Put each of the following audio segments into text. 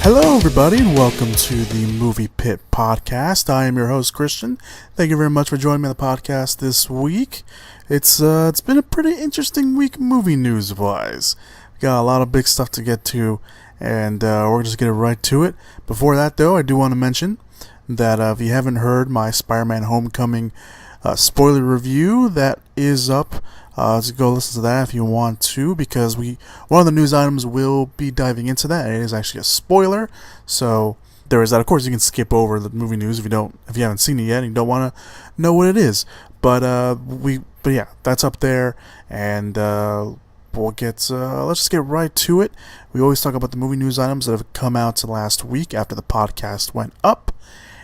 Hello, everybody, and welcome to the Movie Pit Podcast. I am your host, Christian. Thank you very much for joining me on the podcast this week. It's been a pretty interesting week, movie news-wise. We got a lot of big stuff to get to, and we're just get right to it. Before that, though, I do want to mention that if you haven't heard my Spider-Man Homecoming spoiler review, that is up. So go listen to that if you want to, because one of the news items will be diving into that. It is actually a spoiler, so there is that. Of course, you can skip over the movie news if you haven't seen it yet and you don't want to know what it is. But yeah, that's up there, and let's just get right to it. We always talk about the movie news items that have come out last week after the podcast went up.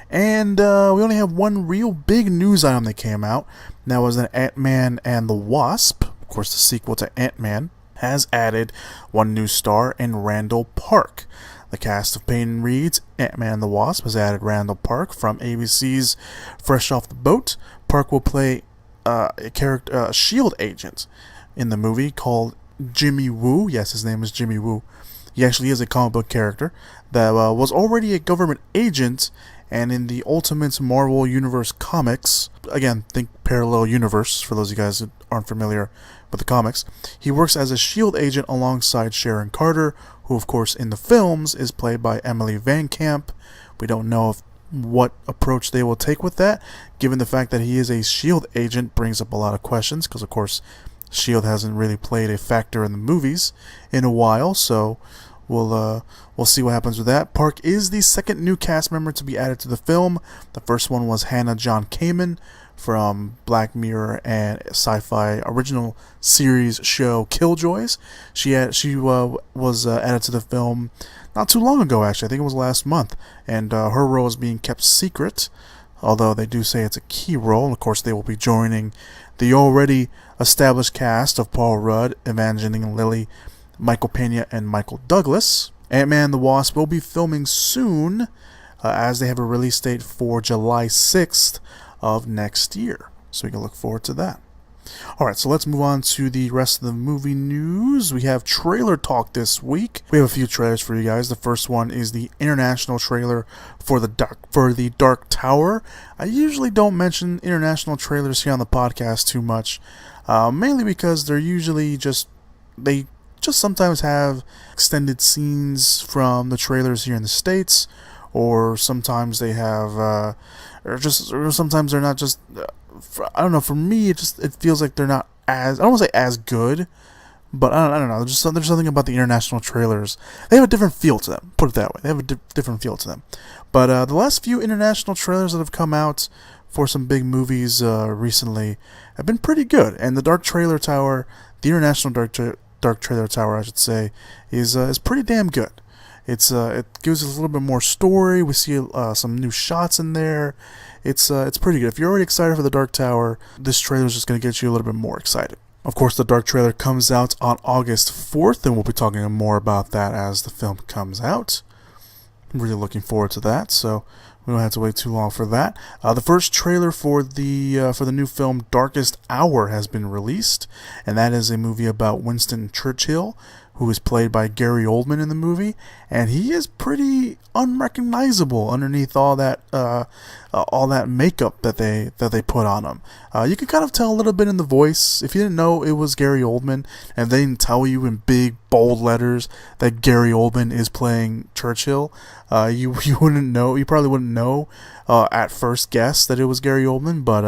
And we only have one real big news item that came out. And that was that Ant-Man and the Wasp, of course the sequel to Ant-Man, has added one new star in Randall Park. The cast of Peyton Reed's Ant-Man and the Wasp has added Randall Park from ABC's Fresh Off the Boat. Park will play a S.H.I.E.L.D. agent in the movie called Jimmy Woo. Yes, his name is Jimmy Woo. He actually is a comic book character that was already a government agent. And in the Ultimate Marvel Universe comics, again, think parallel universe for those of you guys that aren't familiar with the comics, he works as a S.H.I.E.L.D. agent alongside Sharon Carter, who of course in the films is played by Emily Van Camp. We don't know what approach they will take with that, given the fact that he is a S.H.I.E.L.D. agent brings up a lot of questions, because of course S.H.I.E.L.D. hasn't really played a factor in the movies in a while, so we'll see what happens with that. Park is the second new cast member to be added to the film. The first one was Hannah John Kamen from Black Mirror and sci-fi original series show Killjoys. She was added to the film not too long ago, actually. I think it was last month. And her role is being kept secret, although they do say it's a key role. And of course, they will be joining the already established cast of Paul Rudd, Evangeline Lilly, Michael Pena, and Michael Douglas. Ant-Man and the Wasp will be filming soon, as they have a release date for July 6th of next year. So we can look forward to that. Alright, so let's move on to the rest of the movie news. We have trailer talk this week. We have a few trailers for you guys. The first one is the international trailer for the Dark Tower. I usually don't mention international trailers here on the podcast too much, mainly because they're usually just sometimes have extended scenes from the trailers here in the States, or sometimes they have, or sometimes they're not just, I don't know, for me, it feels like they're not as, I don't want to say as good, but I don't know, there's something about the international trailers. They have a different feel to them, put it that way. They have a different feel to them. But the last few international trailers that have come out for some big movies recently have been pretty good, and the Dark Trailer Tower, the international Dark Trailer Tower, I should say, is pretty damn good. It gives us a little bit more story. We see some new shots in there. It's pretty good. If you're already excited for the Dark Tower, this trailer is just going to get you a little bit more excited. Of course, the Dark Trailer comes out on August 4th, and we'll be talking more about that as the film comes out. I'm really looking forward to that, so we don't have to wait too long for that. The first trailer for the new film Darkest Hour has been released, and that is a movie about Winston Churchill, who is played by Gary Oldman in the movie, and he is pretty unrecognizable underneath all that makeup that they put on him. You can kind of tell a little bit in the voice. If you didn't know it was Gary Oldman, and they didn't tell you in big bold letters that Gary Oldman is playing Churchill, you wouldn't know. You probably wouldn't know at first guess that it was Gary Oldman, but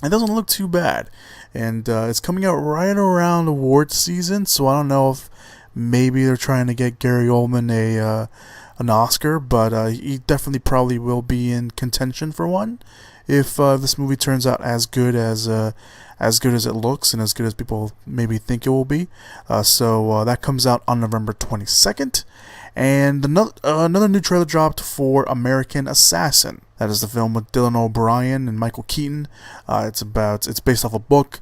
it doesn't look too bad. And it's coming out right around awards season, so I don't know if maybe they're trying to get Gary Oldman an Oscar, but he definitely probably will be in contention for one if this movie turns out as good as it looks and as good as people maybe think it will be. So that comes out on November 22nd. And another new trailer dropped for American Assassin. That is the film with Dylan O'Brien and Michael Keaton. It's based off a book,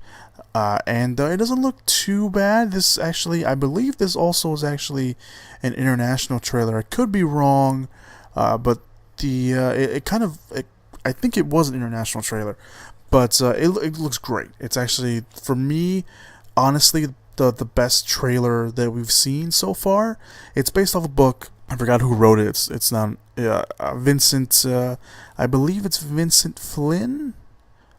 and it doesn't look too bad. I believe this also is actually an international trailer. I could be wrong, but I think it was an international trailer, but it looks great. It's actually, for me, honestly, the best trailer that we've seen so far. It's based off a book. I forgot who wrote it. It's not Vincent. I believe it's Vincent Flynn.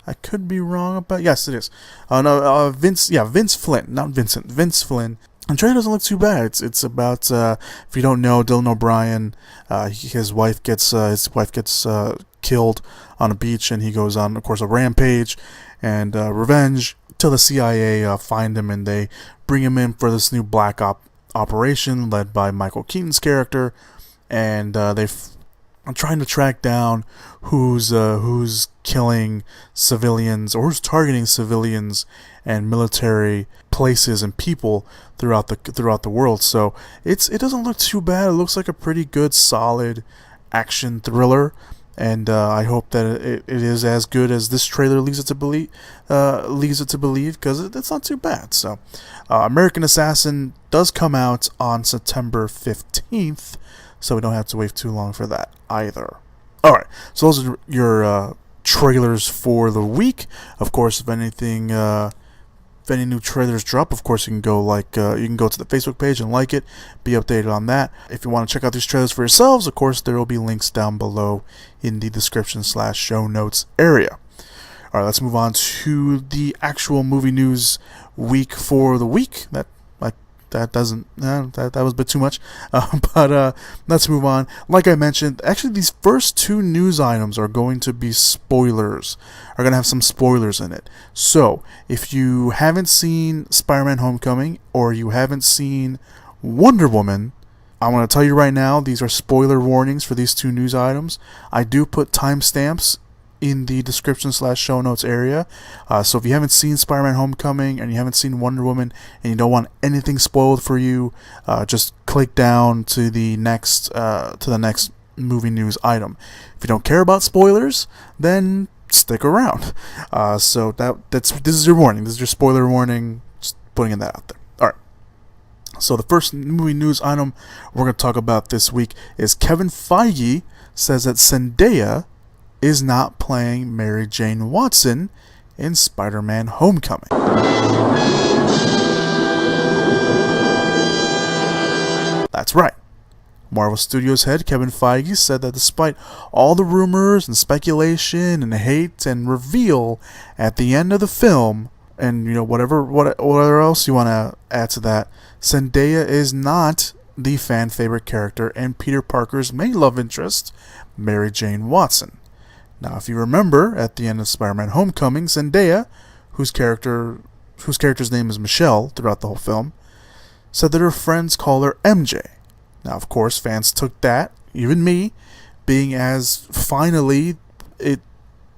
I could be wrong about. Yes, it is. No, Vince. Yeah, Vince Flynn, not Vincent. Vince Flynn. And trailer doesn't look too bad. It's about if you don't know, Dylan O'Brien. His wife gets killed on a beach, and he goes on, of course, a rampage and revenge till the CIA find him, and they bring him in for this new black operation led by Michael Keaton's character, and I'm trying to track down who's killing civilians or who's targeting civilians and military places and people throughout the world. So it doesn't look too bad. It looks like a pretty good, solid action thriller, and I hope that it is as good as this trailer leads it to believe. Because it's not too bad. So, American Assassin does come out on September 15th. So we don't have to wait too long for that either. Alright, so those are your trailers for the week. Of course, if any new trailers drop, of course you can go you can go to the Facebook page and like it, be updated on that. If you want to check out these trailers for yourselves, of course there will be links down below in the description/show notes area. Alright, let's move on to the actual movie news week for the week. That was a bit too much, but let's move on. Like I mentioned, actually these first two news items are going to be spoilers, are going to have some spoilers in it. So if you haven't seen Spider-Man Homecoming or you haven't seen Wonder Woman, I want to tell you right now, these are spoiler warnings for these two news items. I do put timestamps in the description/show notes area. So if you haven't seen Spider-Man Homecoming and you haven't seen Wonder Woman and you don't want anything spoiled for you, just click down to the next movie news item. If you don't care about spoilers, then stick around. So this is your warning. This is your spoiler warning. Just putting that out there. All right. So the first movie news item we're going to talk about this week is Kevin Feige says that Zendaya is not playing Mary Jane Watson in Spider-Man Homecoming. That's right. Marvel Studios head Kevin Feige said that despite all the rumors and speculation and hate and reveal at the end of the film, and whatever else you want to add to that, Zendaya is not the fan favorite character and Peter Parker's main love interest, Mary Jane Watson. Now, if you remember, at the end of Spider-Man Homecoming, Zendaya, whose character's name is Michelle throughout the whole film, said that her friends call her MJ. Now, of course, fans took that, even me, being as finally the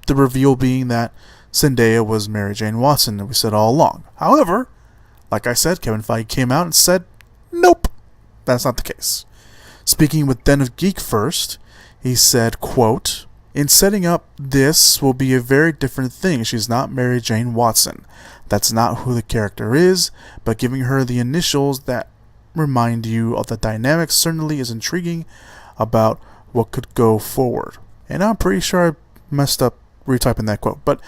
reveal being that Zendaya was Mary Jane Watson that we said all along. However, like I said, Kevin Feige came out and said, nope, that's not the case. Speaking with Den of Geek first, he said, quote, "In setting up, this will be a very different thing. She's not Mary Jane Watson. That's not who the character is, but giving her the initials that remind you of the dynamic certainly is intriguing about what could go forward." And I'm pretty sure I messed up retyping that quote, but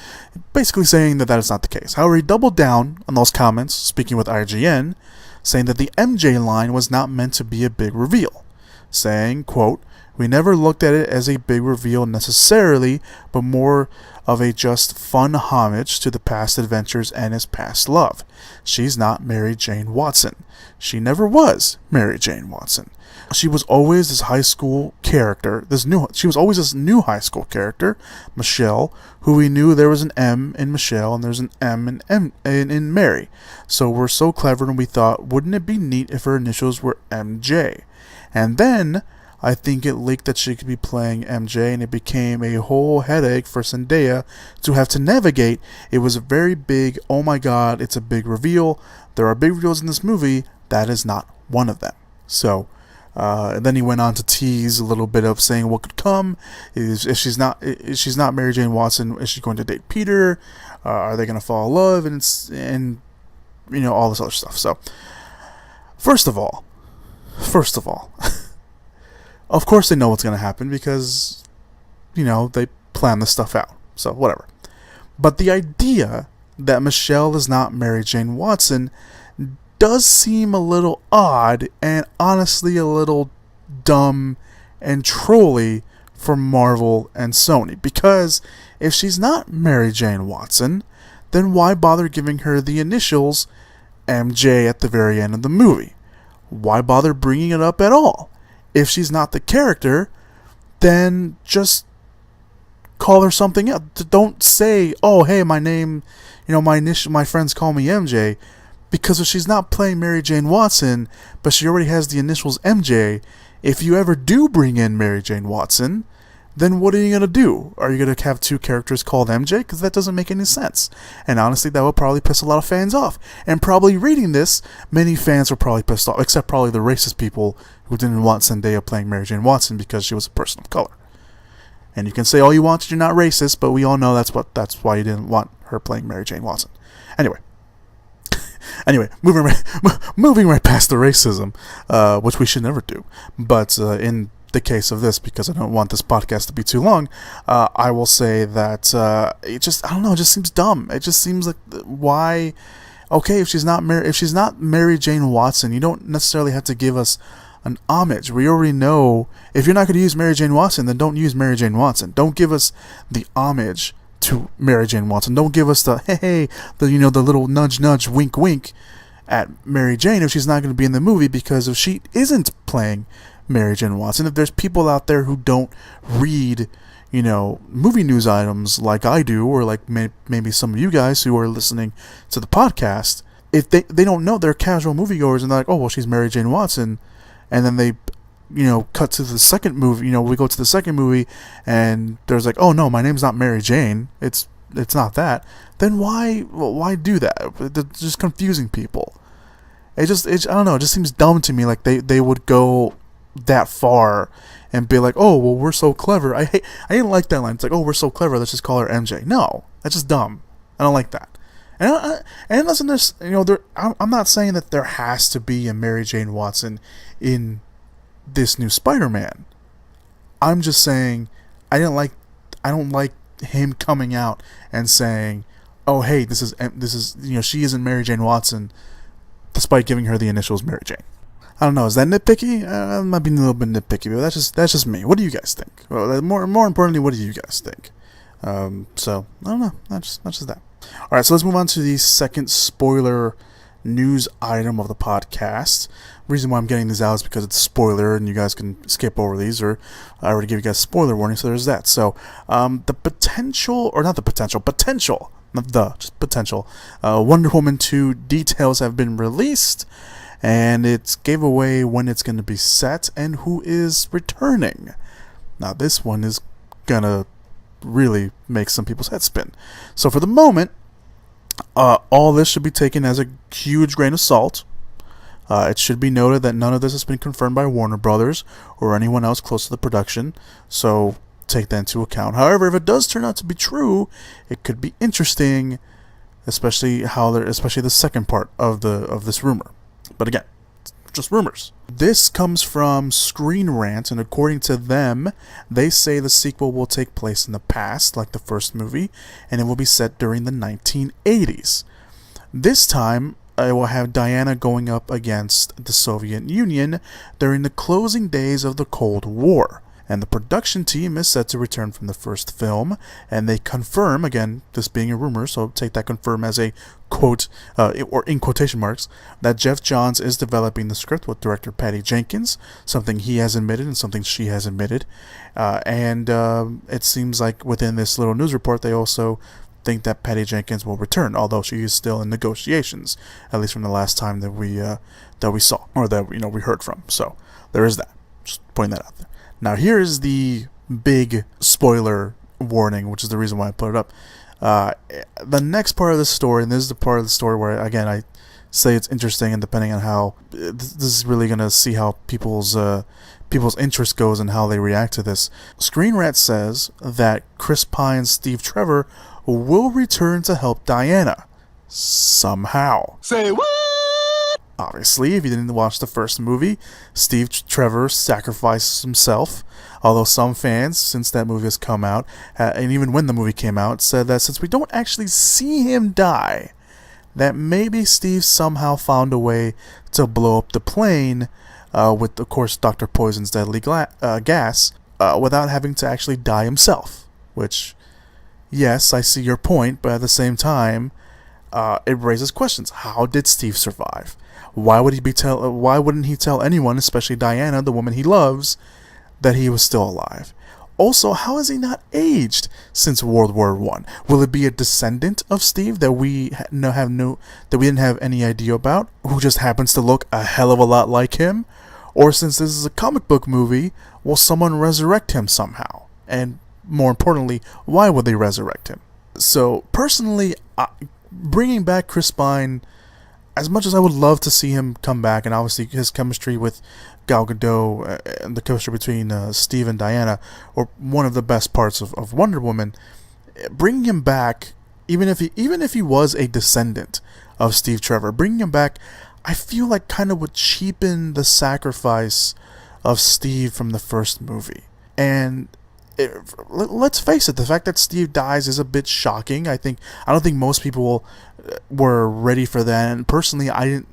basically saying that is not the case. However, he doubled down on those comments, speaking with IGN, saying that the MJ line was not meant to be a big reveal, saying, quote, "We never looked at it as a big reveal necessarily, but more of a just fun homage to the past adventures and his past love. She's not Mary Jane Watson. She never was Mary Jane Watson. She was always this high school character, she was always this new high school character, Michelle, who we knew there was an M in Michelle and there's an M in Mary. So we're so clever and we thought, wouldn't it be neat if her initials were MJ? And then I think it leaked that she could be playing MJ, and it became a whole headache for Zendaya to have to navigate. It was a very big, oh my god, it's a big reveal. There are big reveals in this movie. That is not one of them." So, and then he went on to tease a little bit of saying what could come. If she's not Mary Jane Watson, is she going to date Peter? Are they going to fall in love? And all this other stuff. So, first of all, of course they know what's going to happen because, they plan this stuff out. So, whatever. But the idea that Michelle is not Mary Jane Watson does seem a little odd and honestly a little dumb and trolly for Marvel and Sony. Because if she's not Mary Jane Watson, then why bother giving her the initials MJ at the very end of the movie? Why bother bringing it up at all? If she's not the character, then just call her something else. Don't say, oh, hey, my name, my friends call me MJ. Because if she's not playing Mary Jane Watson, but she already has the initials MJ, if you ever do bring in Mary Jane Watson, then what are you going to do? Are you going to have two characters called MJ? Because that doesn't make any sense. And honestly, that would probably piss a lot of fans off. And probably reading this, many fans were probably pissed off, except probably the racist people who didn't want Zendaya playing Mary Jane Watson because she was a person of color. And you can say all you want that you're not racist, but we all know that's why you didn't want her playing Mary Jane Watson. Anyway, moving right past the racism, which we should never do. But in the case of this, because I don't want this podcast to be too long, I will say that it just seems dumb. It just seems like, why? Okay, if she's not Mary Jane Watson, you don't necessarily have to give us an homage. We already know, if you're not going to use Mary Jane Watson, then don't use Mary Jane Watson. Don't give us the homage to Mary Jane Watson. Don't give us the the little nudge, wink, wink at Mary Jane if she's not going to be in the movie, because if she isn't playing Mary Jane Watson, if there's people out there who don't read, movie news items like I do, or like maybe some of you guys who are listening to the podcast, if they don't know, they're casual moviegoers and they're like, oh, well, she's Mary Jane Watson, and then they cut to the second movie, we go to the second movie, and there's like, oh no, my name's not Mary Jane, it's not that, then why do that? It's just confusing people. I don't know, it just seems dumb to me, like they would go that far and be like, oh, well, we're so clever. I didn't like that line. It's like, oh, we're so clever, let's just call her MJ. No, that's just dumb. I don't like that. And listen, there's, I'm not saying that there has to be a Mary Jane Watson in this new Spider-Man. I'm just saying I don't like him coming out and saying, oh, hey, this is she isn't Mary Jane Watson, despite giving her the initials Mary Jane. I don't know, is that nitpicky? It might be a little bit nitpicky, but that's just me. What do you guys think? Well, more importantly, what do you guys think? So I don't know, that's just that. All right, so let's move on to the second spoiler news item of the podcast. The reason why I'm getting these out is because it's a spoiler and you guys can skip over these, or I already gave you guys spoiler warning, so there's that. So potential Wonder Woman 2 details have been released, and it gave away when it's going to be set and who is returning. Now this one is going to really make some people's heads spin. So for the moment, all this should be taken as a huge grain of salt. It should be noted that none of this has been confirmed by Warner Brothers or anyone else close to the production, so take that into account. However, if it does turn out to be true, it could be interesting, especially the second part of this rumor. But again, just rumors. This comes from Screen Rant, and according to them, they say the sequel will take place in the past, like the first movie, and it will be set during the 1980s. This time, it will have Diana going up against the Soviet Union during the closing days of the Cold War. And the production team is set to return from the first film, and they confirm, again, this being a rumor, so take that confirm as a quote, or in quotation marks, that Jeff Johns is developing the script with director Patty Jenkins, something he has admitted and something she has admitted. And it seems like within this little news report, they also think that Patty Jenkins will return, although she is still in negotiations, at least from the last time that we saw, or that we heard from. So there is that. Just pointing that out there. Now here's the big spoiler warning, which is the reason why I put it up. The next part of the story, and this is the part of the story where, again, I say it's interesting, and depending on how, this is really going to see how people's interest goes and how they react to this. Screen Rant says that Chris Pine and Steve Trevor will return to help Diana. Somehow. Say what? Obviously, if you didn't watch the first movie, Steve Trevor sacrifices himself, although some fans, since that movie has come out, and even when the movie came out, said that since we don't actually see him die, that maybe Steve somehow found a way to blow up the plane with, of course, Dr. Poison's deadly gas, without having to actually die himself. Which, yes, I see your point, but at the same time, it raises questions. How did Steve survive? Why wouldn't he tell anyone, especially Diana, the woman he loves, that he was still alive? Also, how has he not aged since World War I? Will it be a descendant of Steve that we didn't have any idea about, who just happens to look a hell of a lot like him? Or since this is a comic book movie, will someone resurrect him somehow? And more importantly, why would they resurrect him? So personally, bringing back Chris Pine, as much as I would love to see him come back, and obviously his chemistry with Gal Gadot and the chemistry between Steve and Diana, or one of the best parts of Wonder Woman, bringing him back, even if he was a descendant of Steve Trevor, bringing him back, I feel like kind of would cheapen the sacrifice of Steve from the first movie. And let's face it, the fact that Steve dies is a bit shocking. I don't think most people were ready for that. And personally, I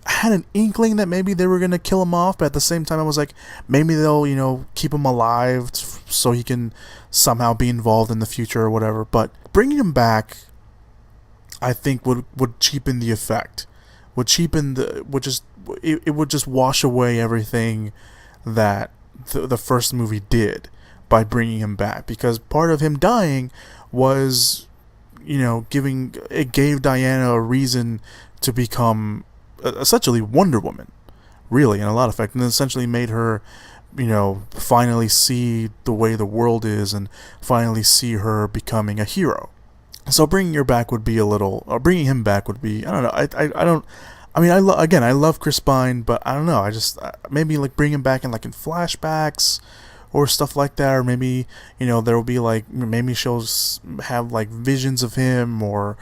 had an inkling that maybe they were gonna kill him off, but at the same time, I was like, maybe they'll keep him alive so he can somehow be involved in the future or whatever. But bringing him back, I think would cheapen the effect. It would just wash away everything that the first movie did by bringing him back, because part of him dying was, gave Diana a reason to become essentially Wonder Woman, really, in a lot of effect, and essentially made her, finally see the way the world is and finally see her becoming a hero. So bringing him back would be, I don't know, I love Chris Pine, but I don't know, maybe bring him back in flashbacks or stuff like that, or maybe, there will be maybe she'll have visions of him, or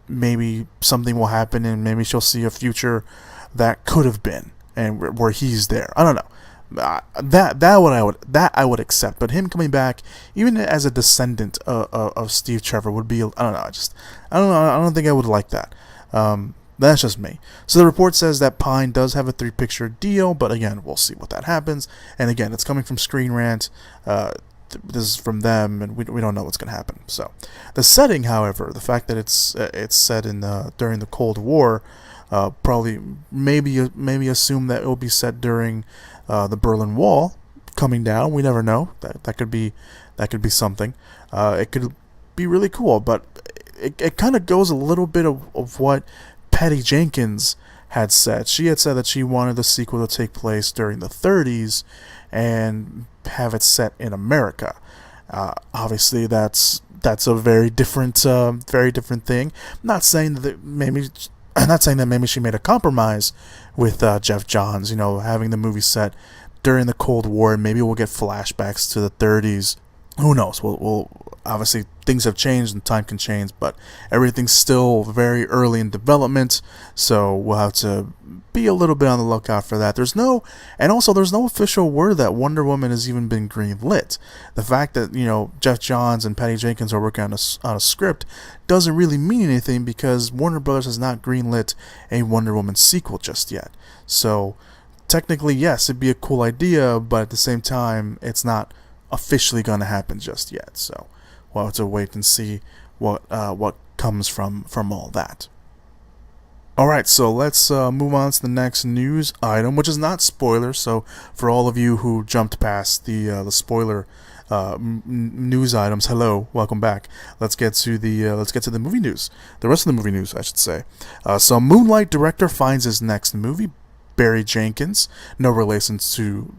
maybe something will happen and maybe she'll see a future that could have been, and where he's there. I don't know. That I would accept, but him coming back, even as a descendant of Steve Trevor, would be, I don't know. I don't think I would like that. That's just me. So the report says that Pine does have a 3-picture deal, but again, we'll see what that happens. And again, it's coming from Screen Rant. This is from them, and we don't know what's going to happen. So the setting, however, the fact that it's set in during the Cold War, probably maybe assume that it will be set during the Berlin Wall coming down. We never know. That could be something. It could be really cool, but it kind of goes a little bit of what Patty Jenkins had said. She had said that she wanted the sequel to take place during the 30s and have it set in America. Obviously, that's a very different thing. I'm not saying that maybe she made a compromise with Jeff Johns, having the movie set during the Cold War, and maybe we'll get flashbacks to the 30s. Who knows? We'll obviously, things have changed and time can change, but everything's still very early in development, so we'll have to be a little bit on the lookout for that. There's no official word that Wonder Woman has even been greenlit. The fact that Jeff Johns and Patty Jenkins are working on a script doesn't really mean anything, because Warner Brothers has not greenlit a Wonder Woman sequel just yet. So technically, yes, it'd be a cool idea, but at the same time, it's not officially going to happen just yet. So we'll have to wait and see what comes from all that. Alright, so let's move on to the next news item, which is not spoiler. So for all of you who jumped past the spoiler news items, hello, welcome back. Let's get to the movie news. The rest of the movie news, I should say. So Moonlight director finds his next movie. Barry Jenkins, no relations to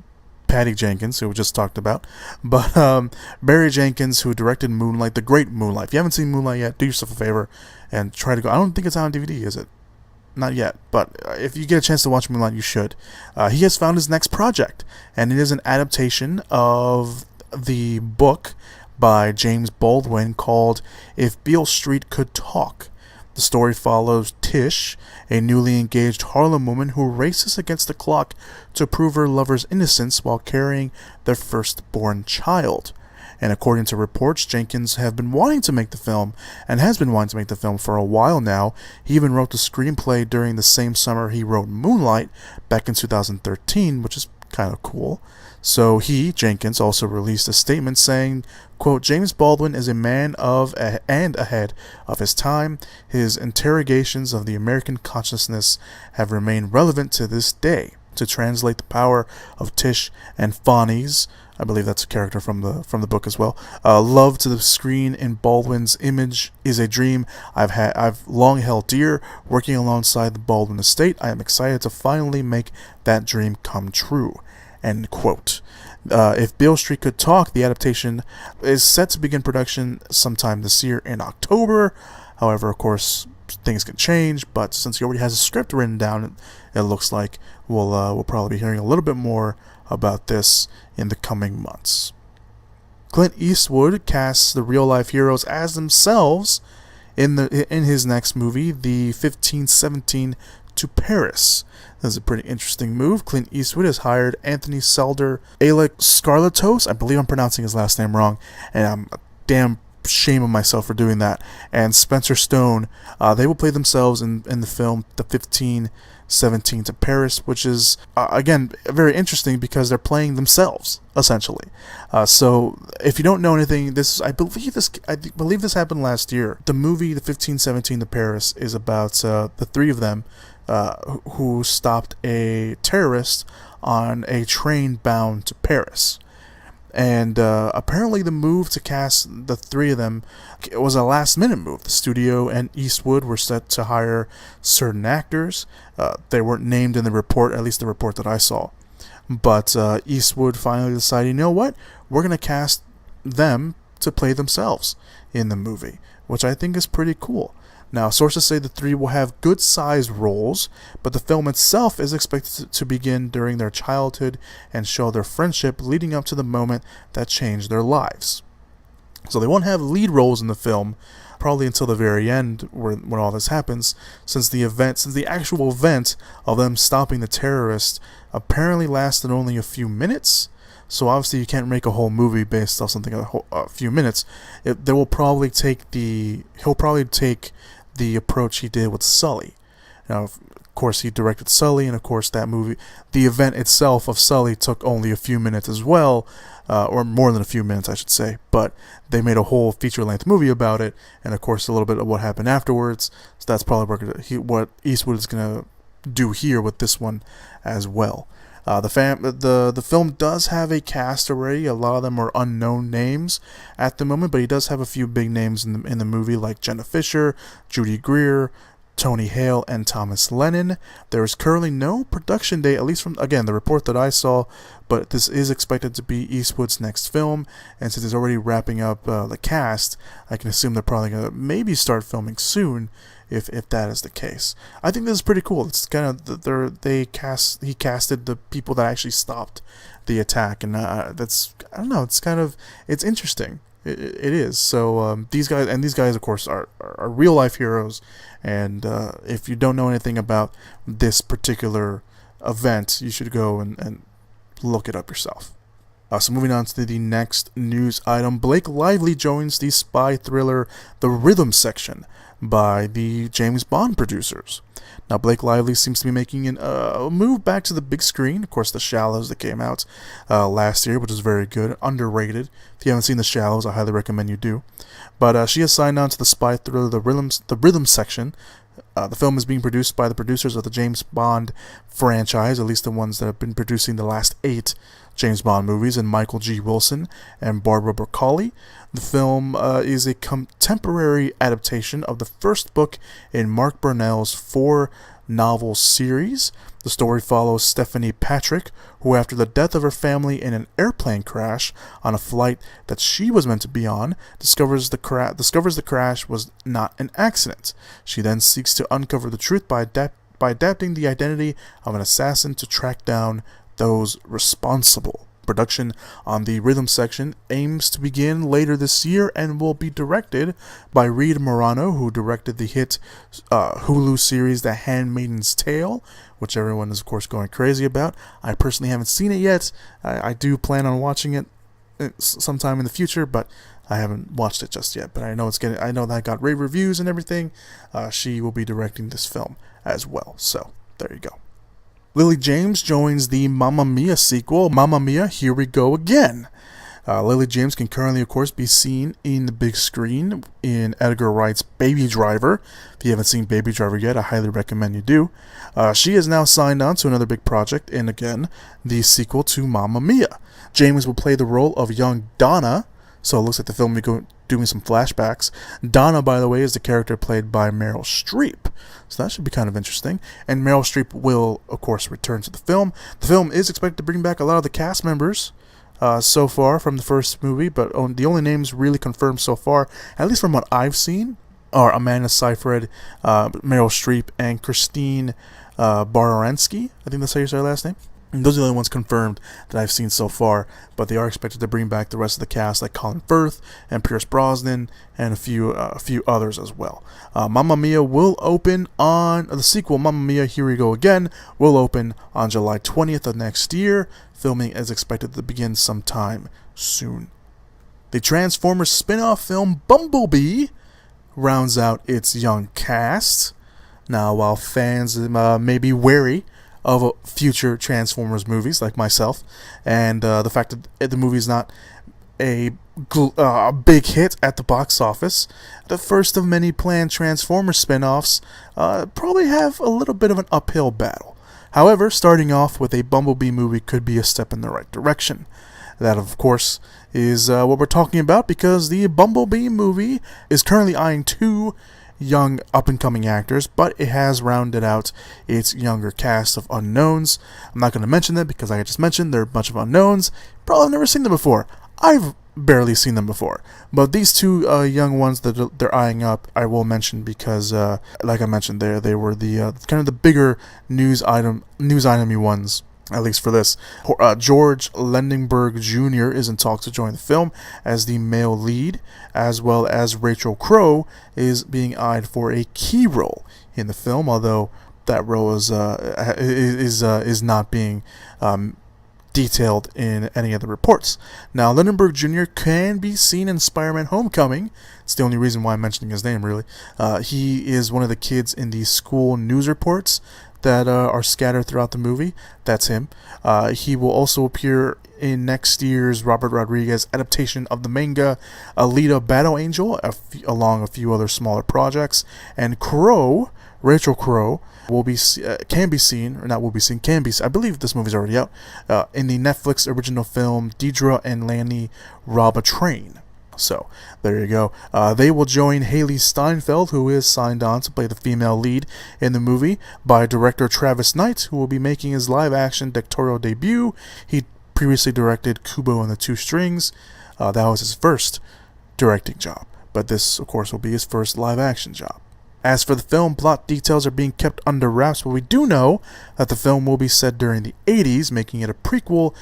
Patty Jenkins, who we just talked about, but Barry Jenkins, who directed Moonlight, the great Moonlight. If you haven't seen Moonlight yet, do yourself a favor and try to go. I don't think it's on DVD, is it? Not yet, but if you get a chance to watch Moonlight, you should. He has found his next project, and it is an adaptation of the book by James Baldwin called If Beale Street Could Talk. The story follows Tish, a newly engaged Harlem woman who races against the clock to prove her lover's innocence while carrying their firstborn child. And according to reports, Jenkins have been wanting to make the film and has been wanting to make the film for a while now. He even wrote the screenplay during the same summer he wrote Moonlight back in 2013, which is kind of cool. So Jenkins, also released a statement saying, quote, James Baldwin is a man of and ahead of his time. His interrogations of the American consciousness have remained relevant to this day. To translate the power of Tish and Fonny's, I believe that's a character from the book as well. Love to the screen in Baldwin's image is a dream I've long held dear. Working alongside the Baldwin estate, I am excited to finally make that dream come true. End quote. If Beale Street Could Talk, the adaptation is set to begin production sometime this year in October. However, of course, things can change, but since he already has a script written down, it looks like we'll probably be hearing a little bit more about this in the coming months. Clint Eastwood casts the real-life heroes as themselves in his next movie, the 1517 to Paris. This is a pretty interesting move. Clint Eastwood has hired Anthony Selder, Alec Scarlatos, I believe I'm pronouncing his last name wrong, and I'm a damn shame of myself for doing that, and Spencer Stone. They will play themselves in the film The 1517 to Paris, which is, again, very interesting because they're playing themselves, essentially. So, if you don't know anything, I believe this happened last year. The movie The 1517 to Paris is about the three of them who stopped a terrorist on a train bound to Paris. And apparently the move to cast the three of them was a last-minute move. The studio and Eastwood were set to hire certain actors. They weren't named in the report, at least the report that I saw. But Eastwood finally decided, you know what? We're going to cast them to play themselves in the movie, which I think is pretty cool. Now, sources say the three will have good-sized roles, but the film itself is expected to begin during their childhood and show their friendship leading up to the moment that changed their lives. So they won't have lead roles in the film, probably until the very end when all this happens, since the actual event of them stopping the terrorist apparently lasted only a few minutes. So obviously you can't make a whole movie based off something a few minutes. He'll probably take the approach he did with Sully. Now, of course, he directed Sully, and of course that movie, the event itself of Sully took only a few minutes as well, or more than a few minutes, I should say. But they made a whole feature-length movie about it, and of course a little bit of what happened afterwards. So that's probably what Eastwood is going to do here with this one as well. The film does have a cast already. A lot of them are unknown names at the moment, but he does have a few big names in the movie, like Jenna Fisher, Judy Greer, Tony Hale, and Thomas Lennon. There is currently no production date, at least from, again, the report that I saw, but this is expected to be Eastwood's next film, and since he's already wrapping up the cast, I can assume they're probably going to maybe start filming soon, if that is the case. I think this is pretty cool. It's kind of he casted the people that actually stopped the attack, and that's, I don't know, it's interesting. It is. So these guys of course are real life heroes, and if you don't know anything about this particular event, you should go and look it up yourself. So moving on to the next news item, Blake Lively joins the spy thriller The Rhythm Section by the James Bond producers. Now, Blake Lively seems to be making a move back to the big screen. Of course, The Shallows that came out last year, which is very good, underrated. If you haven't seen The Shallows, I highly recommend you do. But she has signed on to the spy thriller The Rhythm Section. The film is being produced by the producers of the James Bond franchise, at least the ones that have been producing the last 8 James Bond movies, and Michael G. Wilson and Barbara Broccoli. The film is a contemporary adaptation of the first book in Mark Burnell's 4-novel series. The story follows Stephanie Patrick, who after the death of her family in an airplane crash on a flight that she was meant to be on, discovers the crash was not an accident. She then seeks to uncover the truth by adapting the identity of an assassin to track down those responsible. Production on the Rhythm Section aims to begin later this year and will be directed by Reed Morano, who directed the hit Hulu series The Handmaid's Tale, which everyone is of course going crazy about. I personally haven't seen it yet. I do plan on watching it sometime in the future, but I haven't watched it just yet. But I know I know that got rave reviews and everything. She will be directing this film as well. So there you go. Lily James joins the Mamma Mia sequel, Mamma Mia, Here We Go Again. Lily James can currently, of course, be seen in the big screen in Edgar Wright's Baby Driver. If you haven't seen Baby Driver yet, I highly recommend you do. She is now signed on to another big project, and again, the sequel to Mamma Mia. James will play the role of young Donna, so it looks like the film will be doing some flashbacks. Donna, by the way, is the character played by Meryl Streep, so that should be kind of interesting. And Meryl Streep will, of course, return to the film. The film is expected to bring back a lot of the cast members so far from the first movie, but the only names really confirmed so far, at least from what I've seen, are Amanda Seyfried, Meryl Streep, and Christine Baranski. I think that's how you say her last name. And those are the only ones confirmed that I've seen so far, but they are expected to bring back the rest of the cast, like Colin Firth and Pierce Brosnan, and a few others as well. Mamma Mia will open on the sequel. Mamma Mia, Here We Go Again will open on July 20th of next year. Filming is expected to begin sometime soon. The Transformers spin-off film Bumblebee rounds out its young cast. Now, while fans may be wary of future Transformers movies, like myself, and the fact that the movie is not a big hit at the box office, the first of many planned Transformers spin-offs probably have a little bit of an uphill battle. However, starting off with a Bumblebee movie could be a step in the right direction. That, of course, is what we're talking about, because the Bumblebee movie is currently eyeing 2 young up-and-coming actors, but it has rounded out its younger cast of unknowns. I'm not going to mention them because, like I just mentioned, they're a bunch of unknowns. Probably never seen them before. I've barely seen them before. But these 2 young ones that they're eyeing up, I will mention because, like I mentioned, they were the kind of the bigger news item-y ones. At least for this. George Lendenberg Jr. is in talks to join the film as the male lead, as well as Rachel Crow is being eyed for a key role in the film, although that role is not being detailed in any of the reports. Now, Lendenberg Jr. can be seen in Spider-Man Homecoming. It's the only reason why I'm mentioning his name, really. He is one of the kids in the school news reports that are scattered throughout the movie. That's him. He will also appear in next year's Robert Rodriguez adaptation of the manga Alita Battle Angel, along a few other smaller projects. And Rachel Crow, can be seen. I believe this movie's already out, in the Netflix original film Deidre and Lanny Rob a Train. So, there you go. They will join Haley Steinfeld, who is signed on to play the female lead in the movie, by director Travis Knight, who will be making his live-action directorial debut. He previously directed Kubo and the Two Strings. That was his first directing job, but this, of course, will be his first live-action job. As for the film, plot details are being kept under wraps, but we do know that the film will be set during the 80s, making it a prequel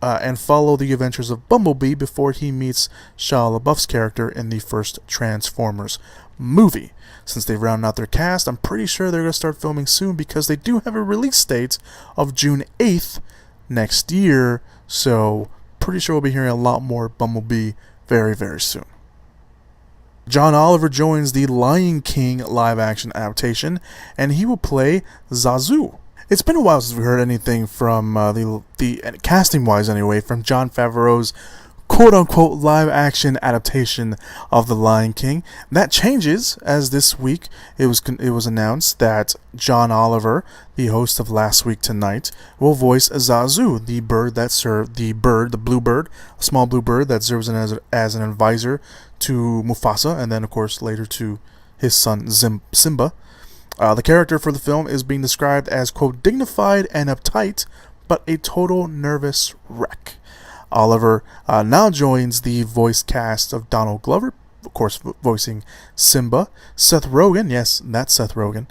and follow the adventures of Bumblebee before he meets Shia LaBeouf's character in the first Transformers movie. Since they've rounded out their cast, I'm pretty sure they're going to start filming soon, because they do have a release date of June 8th next year, so pretty sure we'll be hearing a lot more Bumblebee very, very soon. John Oliver joins the Lion King live-action adaptation, and he will play Zazu. It's been a while since we heard anything from the casting-wise anyway, from Jon Favreau's quote-unquote live-action adaptation of The Lion King. That changes, as this week it was announced that John Oliver, the host of Last Week Tonight, will voice Zazu, the blue bird, a small blue bird that serves as an advisor to Mufasa, and then of course later to his son Simba. The character for the film is being described as, quote, dignified and uptight, but a total nervous wreck. Oliver now joins the voice cast of Donald Glover, of course, voicing Simba, Seth Rogen, yes, that's Seth Rogen,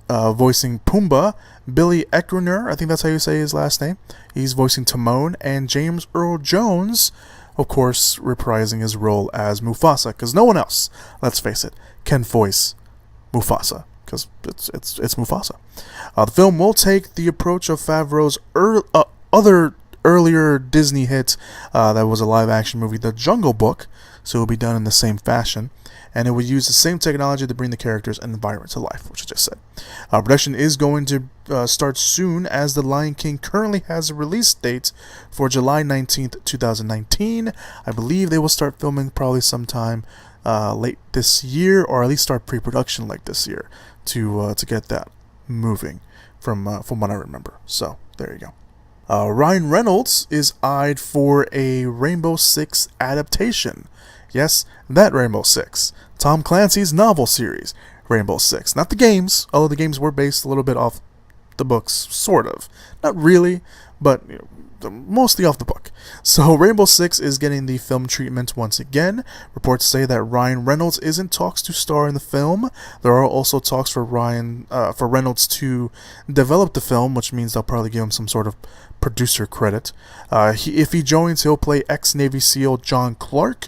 voicing Pumbaa, Billy Eichner, I think that's how you say his last name, he's voicing Timon, and James Earl Jones, of course, reprising his role as Mufasa, because no one else, let's face it, can voice Mufasa, because it's Mufasa. The film will take the approach of Favreau's other earlier Disney hit that was a live-action movie, The Jungle Book, so it will be done in the same fashion. And it would use the same technology to bring the characters and environment to life, which I just said. Production is going to start soon, as The Lion King currently has a release date for July 19th, 2019. I believe they will start filming probably sometime late this year, or at least start pre-production like this year to get that moving from what I remember. So there you go. Ryan Reynolds is eyed for a Rainbow Six adaptation. Yes, that Rainbow Six. Tom Clancy's novel series, Rainbow Six. Not the games, although the games were based a little bit off the books, sort of. Not really, but mostly off the book. So Rainbow Six is getting the film treatment once again. Reports say that Ryan Reynolds is in talks to star in the film. There are also talks for Reynolds to develop the film, which means they'll probably give him some sort of producer credit. If he joins, he'll play ex-Navy SEAL John Clark,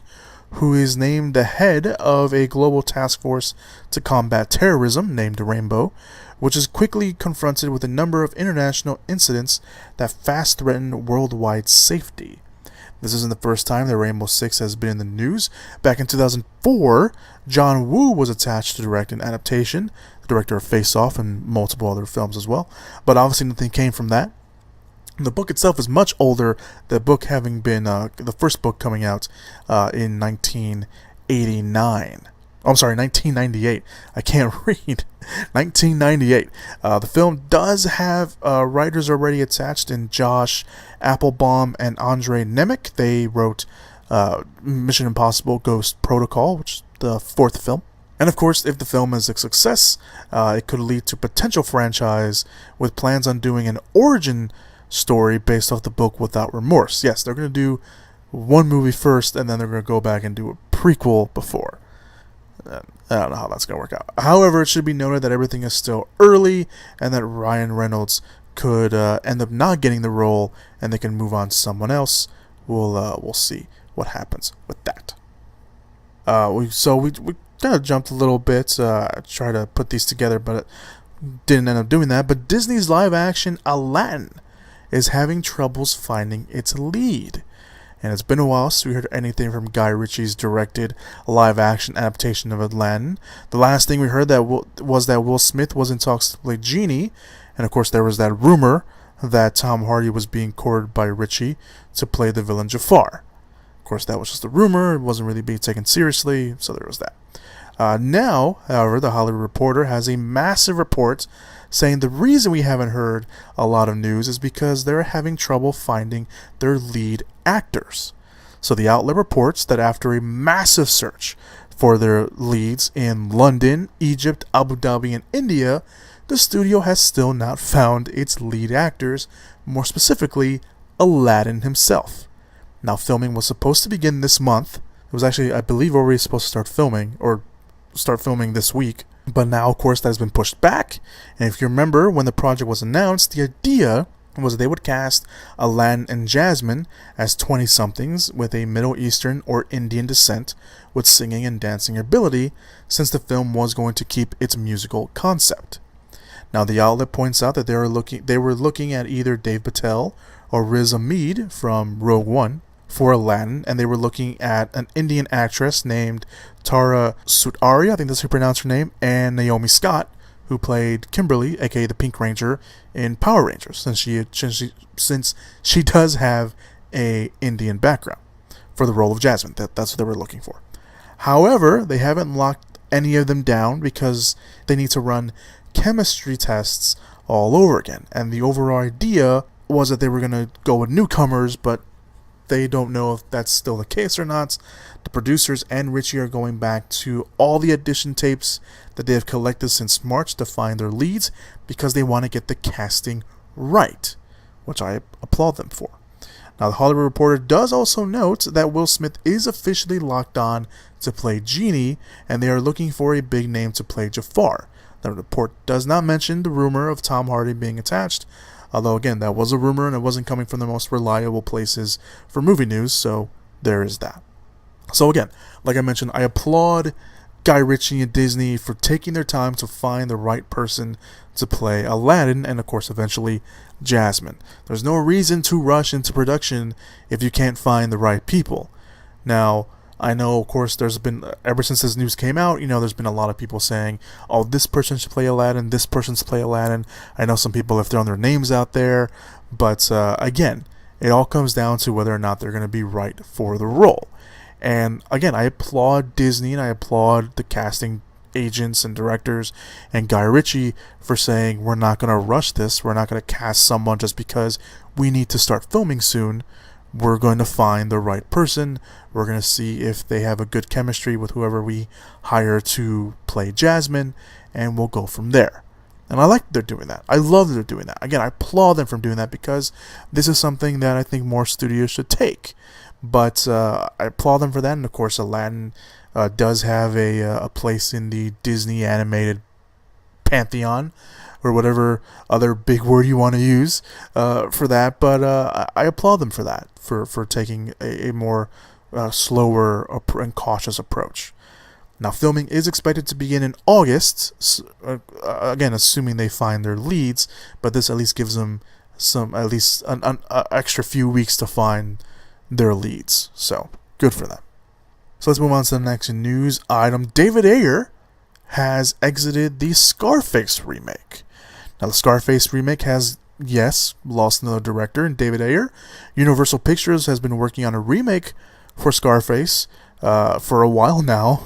who is named the head of a global task force to combat terrorism named Rainbow, which is quickly confronted with a number of international incidents that fast threaten worldwide safety. This isn't the first time that Rainbow Six has been in the news. Back in 2004, John Woo was attached to direct an adaptation, the director of Face Off and multiple other films as well, but obviously nothing came from that. The book itself is much older, the book having been the first book coming out in 1989. Oh, I'm sorry, 1998. I can't read. 1998. The film does have writers already attached in Josh Applebaum and Andre Nemec. They wrote Mission Impossible Ghost Protocol, which is the fourth film. And of course, if the film is a success, it could lead to potential franchise with plans on doing an origin story based off the book Without Remorse. Yes, they're going to do one movie first, and then they're going to go back and do a prequel before. I don't know how that's going to work out. However, it should be noted that everything is still early, and that Ryan Reynolds could end up not getting the role, and they can move on to someone else. We'll see what happens with that. We kind of jumped a little bit, try to put these together, but it didn't end up doing that. But Disney's live-action Aladdin is having troubles finding its lead. And it's been a while since we heard anything from Guy Ritchie's directed live-action adaptation of Aladdin. The last thing we heard was that Will Smith was in talks to play Genie, and of course there was that rumor that Tom Hardy was being courted by Ritchie to play the villain Jafar. Of course, that was just a rumor, it wasn't really being taken seriously, so there was that. Now, however, the Hollywood Reporter has a massive report saying the reason we haven't heard a lot of news is because they're having trouble finding their lead actors. So the outlet reports that after a massive search for their leads in London, Egypt, Abu Dhabi, and India, the studio has still not found its lead actors, more specifically, Aladdin himself. Now, filming was supposed to begin this month. It was actually, I believe, already supposed to start filming this week. But now, of course, that has been pushed back. And if you remember, when the project was announced, the idea was they would cast Aladdin and Jasmine as 20-somethings with a Middle Eastern or Indian descent with singing and dancing ability, since the film was going to keep its musical concept. Now, the outlet points out that they were looking at either Dave Patel or Riz Ahmed from Rogue One for Aladdin, and they were looking at an Indian actress named Tara Sutari, I think that's how you pronounce her name, and Naomi Scott, who played Kimberly, aka the Pink Ranger, in Power Rangers, since she does have a Indian background for the role of Jasmine. That's what they were looking for. However, they haven't locked any of them down because they need to run chemistry tests all over again. And the overall idea was that they were going to go with newcomers, but they don't know if that's still the case or not. The producers and Ritchie are going back to all the audition tapes that they have collected since March to find their leads because they want to get the casting right, which I applaud them for. Now, the Hollywood Reporter does also note that Will Smith is officially locked on to play Genie, and they are looking for a big name to play Jafar. The report does not mention the rumor of Tom Hardy being attached, although, again, that was a rumor and it wasn't coming from the most reliable places for movie news, so there is that. So, again, like I mentioned, I applaud Guy Ritchie and Disney for taking their time to find the right person to play Aladdin and, of course, eventually Jasmine. There's no reason to rush into production if you can't find the right people. Now, I know, of course, there's been, ever since this news came out, there's been a lot of people saying, oh, this person should play Aladdin, this person should play Aladdin. I know some people have thrown their names out there, but again, it all comes down to whether or not they're going to be right for the role. And again, I applaud Disney and I applaud the casting agents and directors and Guy Ritchie for saying, we're not going to rush this, we're not going to cast someone just because we need to start filming soon. We're going to find the right person. We're going to see if they have a good chemistry with whoever we hire to play Jasmine, and we'll go from there. And I like that they're doing that. I love that they're doing that. Again, I applaud them for doing that because this is something that I think more studios should take. But I applaud them for that. And of course, Aladdin does have a place in the Disney animated pantheon, or whatever other big word you want to use for that. But I applaud them for that, for taking a more slower and cautious approach. Now, filming is expected to begin in August, again, assuming they find their leads, but this at least gives them at least an extra few weeks to find their leads. So, good for them. So let's move on to the next news item. David Ayer has exited the Scarface remake. Now, the Scarface remake has, yes, lost another director in David Ayer. Universal Pictures has been working on a remake for Scarface for a while now.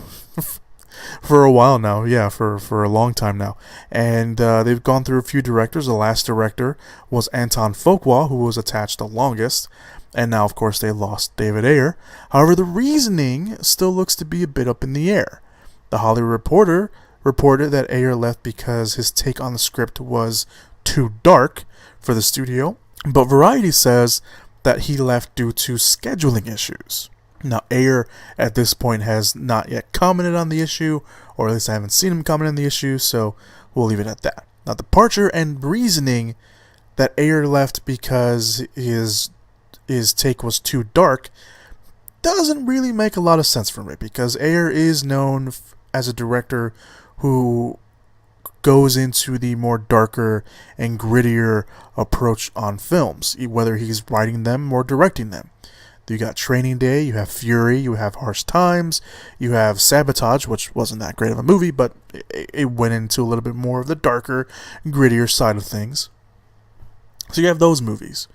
For a long time now. And they've gone through a few directors. The last director was Anton Fuqua, who was attached the longest. And now, of course, they lost David Ayer. However, the reasoning still looks to be a bit up in the air. The Hollywood Reporter reported that Ayer left because his take on the script was too dark for the studio, but Variety says that he left due to scheduling issues. Now, Ayer at this point has not yet commented on the issue, or at least I haven't seen him comment on the issue, so we'll leave it at that. Now, the departure and reasoning that Ayer left because his take was too dark doesn't really make a lot of sense for me, because Ayer is known as a director who goes into the more darker and grittier approach on films, whether he's writing them or directing them. You got Training Day, you have Fury, you have Harsh Times, you have Sabotage, which wasn't that great of a movie, but it went into a little bit more of the darker, grittier side of things. So you have those movies.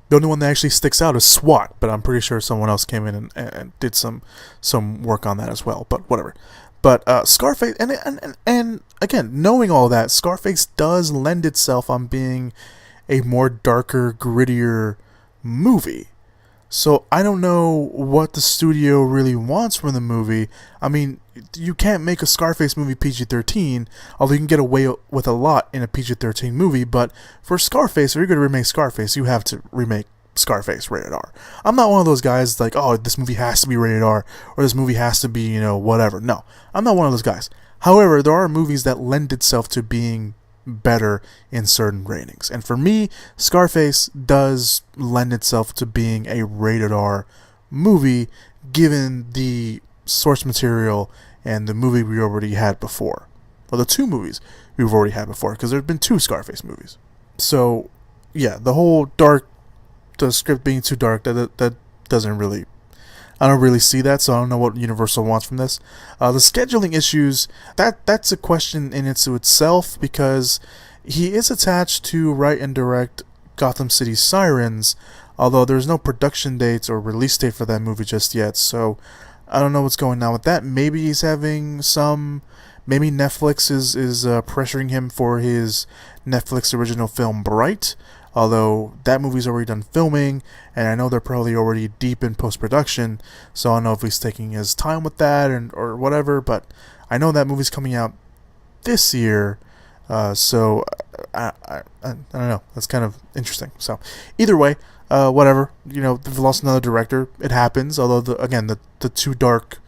The only one that actually sticks out is SWAT, but I'm pretty sure someone else came in and did some work on that as well, but whatever. But Scarface, and again, knowing all that, Scarface does lend itself on being a more darker, grittier movie. So I don't know what the studio really wants from the movie. I mean, you can't make a Scarface movie PG-13, although you can get away with a lot in a PG-13 movie, but for Scarface, if you're going to remake Scarface, you have to remake Scarface rated R. I'm not one of those guys like, oh, this movie has to be rated R, or this movie has to be, whatever. No, I'm not one of those guys. However, there are movies that lend itself to being better in certain ratings. And for me, Scarface does lend itself to being a rated R movie, given the source material and the movie we already had before. Well, the two movies we've already had before, because there have been two Scarface movies. So, yeah, the script being too dark, that doesn't really, I don't really see that, so I don't know what Universal wants from this. The scheduling issues, that's a question in itself, because he is attached to write and direct Gotham City Sirens, although there's no production dates or release date for that movie just yet, so I don't know what's going on with that. Maybe he's having maybe Netflix is pressuring him for his Netflix original film Bright, although that movie's already done filming, and I know they're probably already deep in post-production, so I don't know if he's taking his time with that or whatever, but I know that movie's coming out this year, so I don't know. That's kind of interesting. So either way, whatever. They've lost another director. It happens, although, the too dark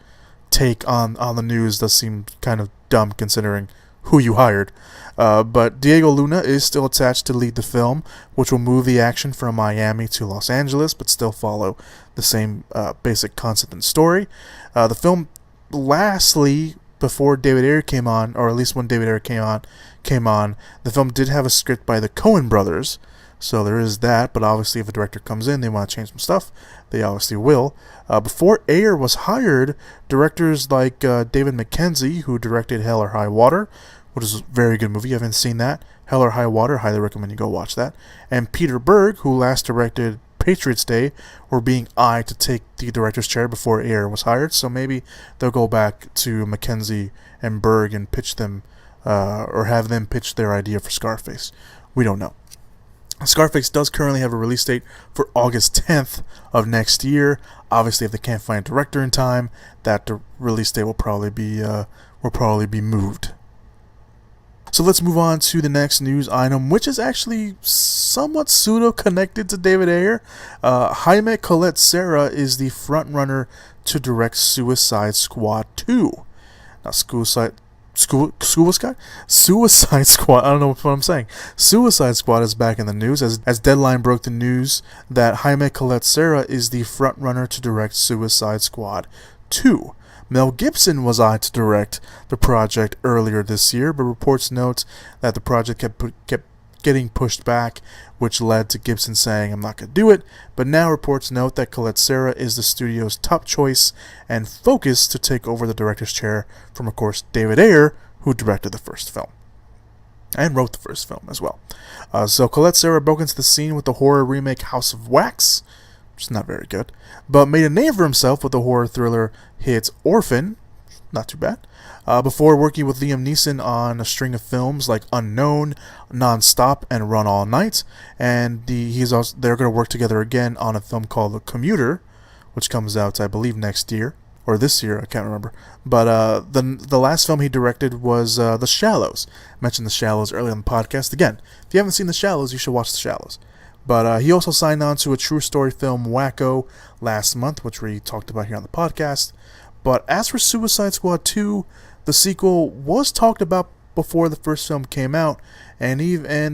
take on the news does seem kind of dumb considering who you hired. But Diego Luna is still attached to lead the film, which will move the action from Miami to Los Angeles, but still follow the same basic concept and story. The film, lastly, before David Ayer came on, or at least when David Ayer came on, the film did have a script by the Coen brothers, so there is that. But obviously, if a director comes in, they want to change some stuff, they obviously will. Before Ayer was hired, directors like David Mackenzie, who directed Hell or High Water, which is a very good movie. You haven't seen that? Hell or High Water, highly recommend you go watch that. And Peter Berg, who last directed Patriots Day, were being eyed to take the director's chair before Ayer was hired, so maybe they'll go back to Mackenzie and Berg and pitch them, or have them pitch their idea for Scarface. We don't know. Scarface does currently have a release date for August 10th of next year. Obviously, if they can't find a director in time, that release date will probably be moved. So let's move on to the next news item, which is actually somewhat pseudo-connected to David Ayer. Jaime Collet-Serra is the frontrunner to direct Suicide Squad 2. Now, Suicide Squad, I don't know what I'm saying. Suicide Squad is back in the news, as Deadline broke the news that Jaime Collet-Serra is the frontrunner to direct Suicide Squad 2. Mel Gibson was eyed to direct the project earlier this year, but reports note that the project kept getting pushed back, which led to Gibson saying, "I'm not going to do it." But now reports note that Collet-Serra is the studio's top choice and focus to take over the director's chair from, of course, David Ayer, who directed the first film and wrote the first film as well. So Collet-Serra broke into the scene with the horror remake House of Wax, which is not very good, but made a name for himself with the horror thriller hit Orphan, not too bad, before working with Liam Neeson on a string of films like Unknown, Non-Stop, and Run All Night. And they're going to work together again on a film called The Commuter, which comes out, I believe, next year, or this year, I can't remember. But the last film he directed was The Shallows. I mentioned The Shallows earlier in the podcast. Again, if you haven't seen The Shallows, you should watch The Shallows. But he also signed on to a true story film, Wacko, last month, which we talked about here on the podcast. But as for Suicide Squad 2, the sequel was talked about before the first film came out, and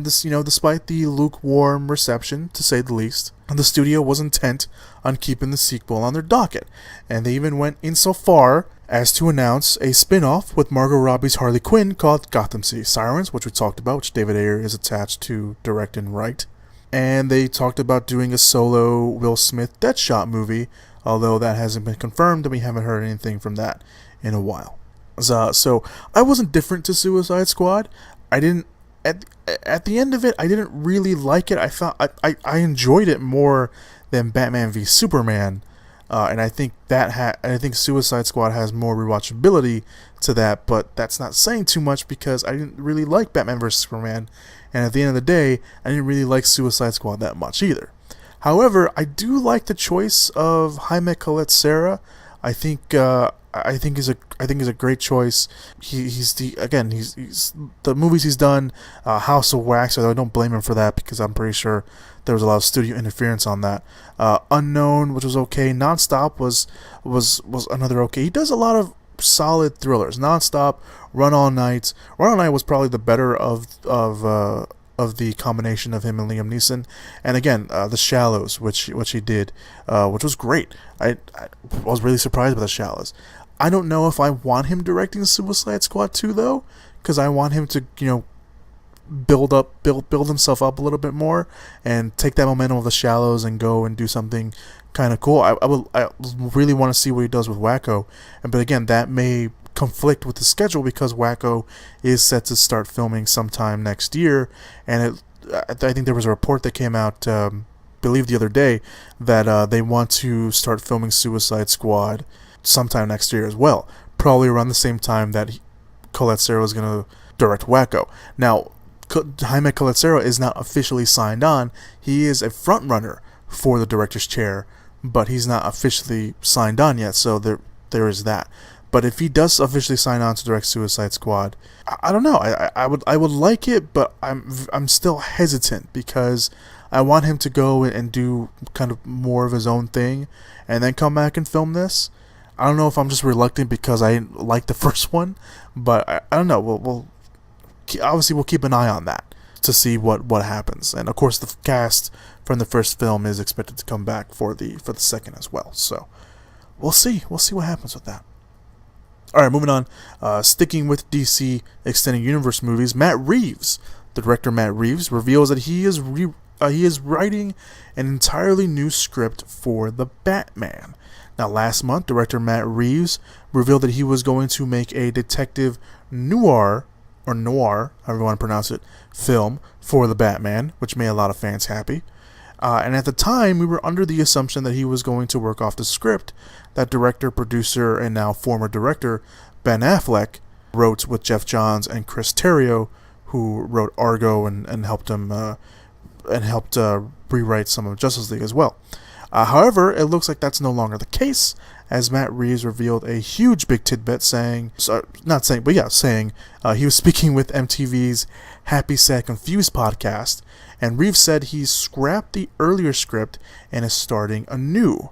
despite the lukewarm reception, to say the least, the studio was intent on keeping the sequel on their docket, and they even went insofar as to announce a spin-off with Margot Robbie's Harley Quinn called Gotham City Sirens, which we talked about, which David Ayer is attached to direct and write. And they talked about doing a solo Will Smith Deadshot movie, although that hasn't been confirmed and we haven't heard anything from that in a while. So I wasn't different to Suicide Squad. I didn't at the end of it, I didn't really like it. I thought I enjoyed it more than Batman v Superman, and I think I think Suicide Squad has more rewatchability to that. But that's not saying too much because I didn't really like Batman vs Superman. And at the end of the day, I didn't really like Suicide Squad that much either. However, I do like the choice of Jaime Collet-Serra. I think is a great choice. He's the movies he's done, House of Wax. Although I don't blame him for that because I'm pretty sure there was a lot of studio interference on that. Unknown, which was okay. Non-Stop was another okay. He does a lot of solid thrillers. Non-Stop, Run All Night. Run All Night was probably the better of the combination of him and Liam Neeson. And again, The Shallows, which he did, which was great. I was really surprised by The Shallows. I don't know if I want him directing Suicide Squad 2 though, because I want him to build himself up a little bit more and take that momentum of The Shallows and go and do something kind of cool. I really want to see what he does with Wacko, but again, that may conflict with the schedule because Wacko is set to start filming sometime next year, and I think there was a report that came out, believe the other day, that they want to start filming Suicide Squad sometime next year as well, probably around the same time that Collet-Serra is going to direct Wacko. Now, Jaime Collet-Serra is not officially signed on. He is a frontrunner for the director's chair, but he's not officially signed on yet, so there is that. But if he does officially sign on to direct Suicide Squad, I don't know. I would like it, but I'm still hesitant because I want him to go and do kind of more of his own thing, and then come back and film this. I don't know if I'm just reluctant because I didn't like the first one, but I don't know. We'll keep an eye on that to see what happens, and of course the cast from the first film is expected to come back for the second as well. So we'll see what happens with that. Alright, moving on. Sticking with DC Extended Universe movies, Matt Reeves, the director Matt Reeves, reveals that he is writing an entirely new script for The Batman. Now, last month, director Matt Reeves revealed that he was going to make a detective noir, however you want to pronounce it, film for The Batman, which made a lot of fans happy. And at the time, we were under the assumption that he was going to work off the script that director, producer, and now former director Ben Affleck wrote with Jeff Johns and Chris Terrio, who wrote Argo and helped him rewrite some of Justice League as well. However, it looks like that's no longer the case, as Matt Reeves revealed a huge big tidbit saying he was speaking with MTV's Happy, Sad, Confused podcast, and Reeves said he scrapped the earlier script and is starting anew,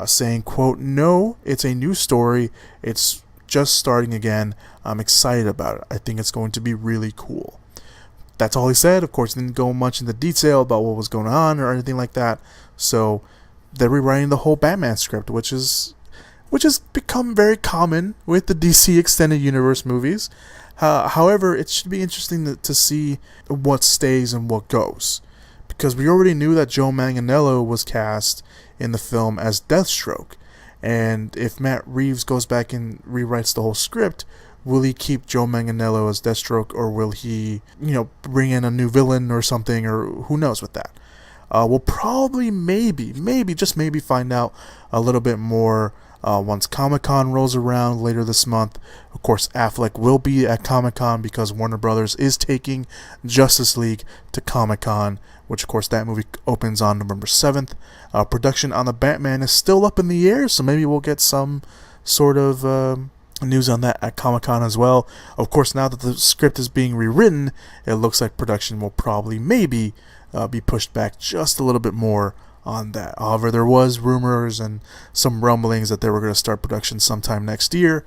saying, quote, "No, it's a new story. It's just starting again. I'm excited about it. I think it's going to be really cool." That's all he said. Of course, he didn't go much into detail about what was going on or anything like that. So they're rewriting the whole Batman script, which has become very common with the DC Extended Universe movies. However, it should be interesting to see what stays and what goes, because we already knew that Joe Manganiello was cast in the film as Deathstroke, and if Matt Reeves goes back and rewrites the whole script, will he keep Joe Manganiello as Deathstroke, or will he, bring in a new villain or something, or who knows with that? We'll probably just maybe find out a little bit more once Comic-Con rolls around later this month. Of course, Affleck will be at Comic-Con because Warner Brothers is taking Justice League to Comic-Con, which of course that movie opens on November 7th. Production on the Batman is still up in the air, so maybe we'll get some sort of news on that at Comic-Con as well. Of course, now that the script is being rewritten, it looks like production will probably maybe be pushed back just a little bit more on that. However, there was rumors and some rumblings that they were going to start production sometime next year.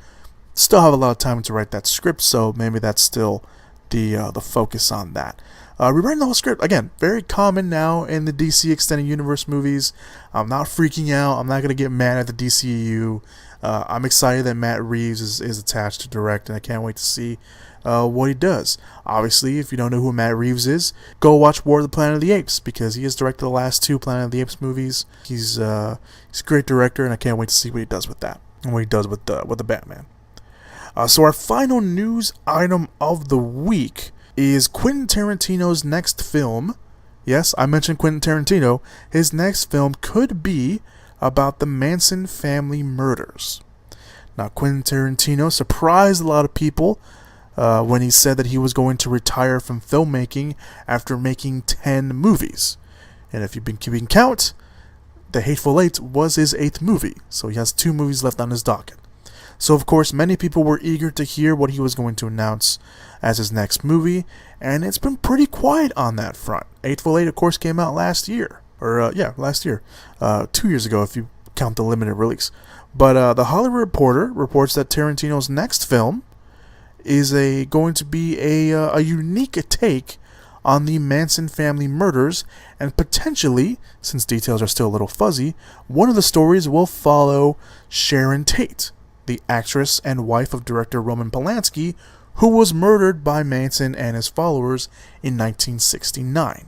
Still have a lot of time to write that script, so maybe that's still the focus on that. Rewriting the whole script, again, very common now in the DC Extended Universe movies. I'm not freaking out. I'm not going to get mad at the DCEU. I'm excited that Matt Reeves is attached to direct, and I can't wait to see what he does. Obviously, if you don't know who Matt Reeves is, go watch War of the Planet of the Apes, because he has directed the last 2 Planet of the Apes movies. He's a great director, and I can't wait to see what he does with that, and what he does with the Batman. So our final news item of the week is Quentin Tarantino's next film. Yes, I mentioned Quentin Tarantino. His next film could be about the Manson family murders. Now, Quentin Tarantino surprised a lot of people when he said that he was going to retire from filmmaking after making 10 movies. And if you've been keeping count, The Hateful Eight was his 8th movie, so he has 2 movies left on his docket. So, of course, many people were eager to hear what he was going to announce as his next movie, and it's been pretty quiet on that front. Hateful Eight, of course, came out last year. Last year. 2 years ago, if you count the limited release. But The Hollywood Reporter reports that Tarantino's next film is going to be a unique take on the Manson family murders, and potentially, since details are still a little fuzzy, one of the stories will follow Sharon Tate, the actress and wife of director Roman Polanski, who was murdered by Manson and his followers in 1969.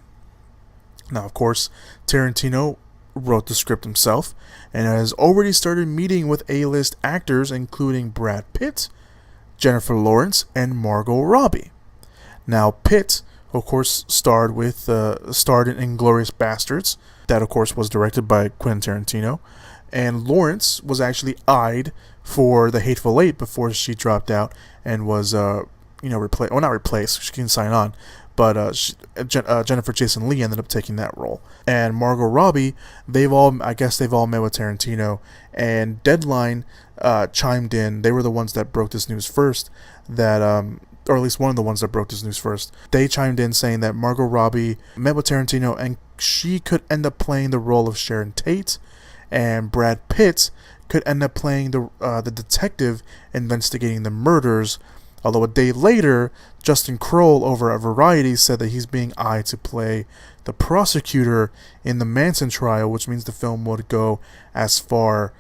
Now, of course, Tarantino wrote the script himself and has already started meeting with A-list actors including Brad Pitt, Jennifer Lawrence, and Margot Robbie. Now, Pitt, of course, starred in Inglourious Bastards. That, of course, was directed by Quentin Tarantino. And Lawrence was actually eyed for The Hateful Eight before she dropped out and was, replaced. Well, not replaced. She can sign on. But Jennifer Jason Leigh ended up taking that role. And Margot Robbie, they've all met with Tarantino. And Deadline chimed in. They were the ones that broke this news first. Or at least one of the ones that broke this news first. They chimed in saying that Margot Robbie met with Tarantino and she could end up playing the role of Sharon Tate. And Brad Pitt could end up playing the detective investigating the murders. Although a day later, Justin Kroll over at Variety said that he's being eyed to play the prosecutor in the Manson trial, which means the film would go as far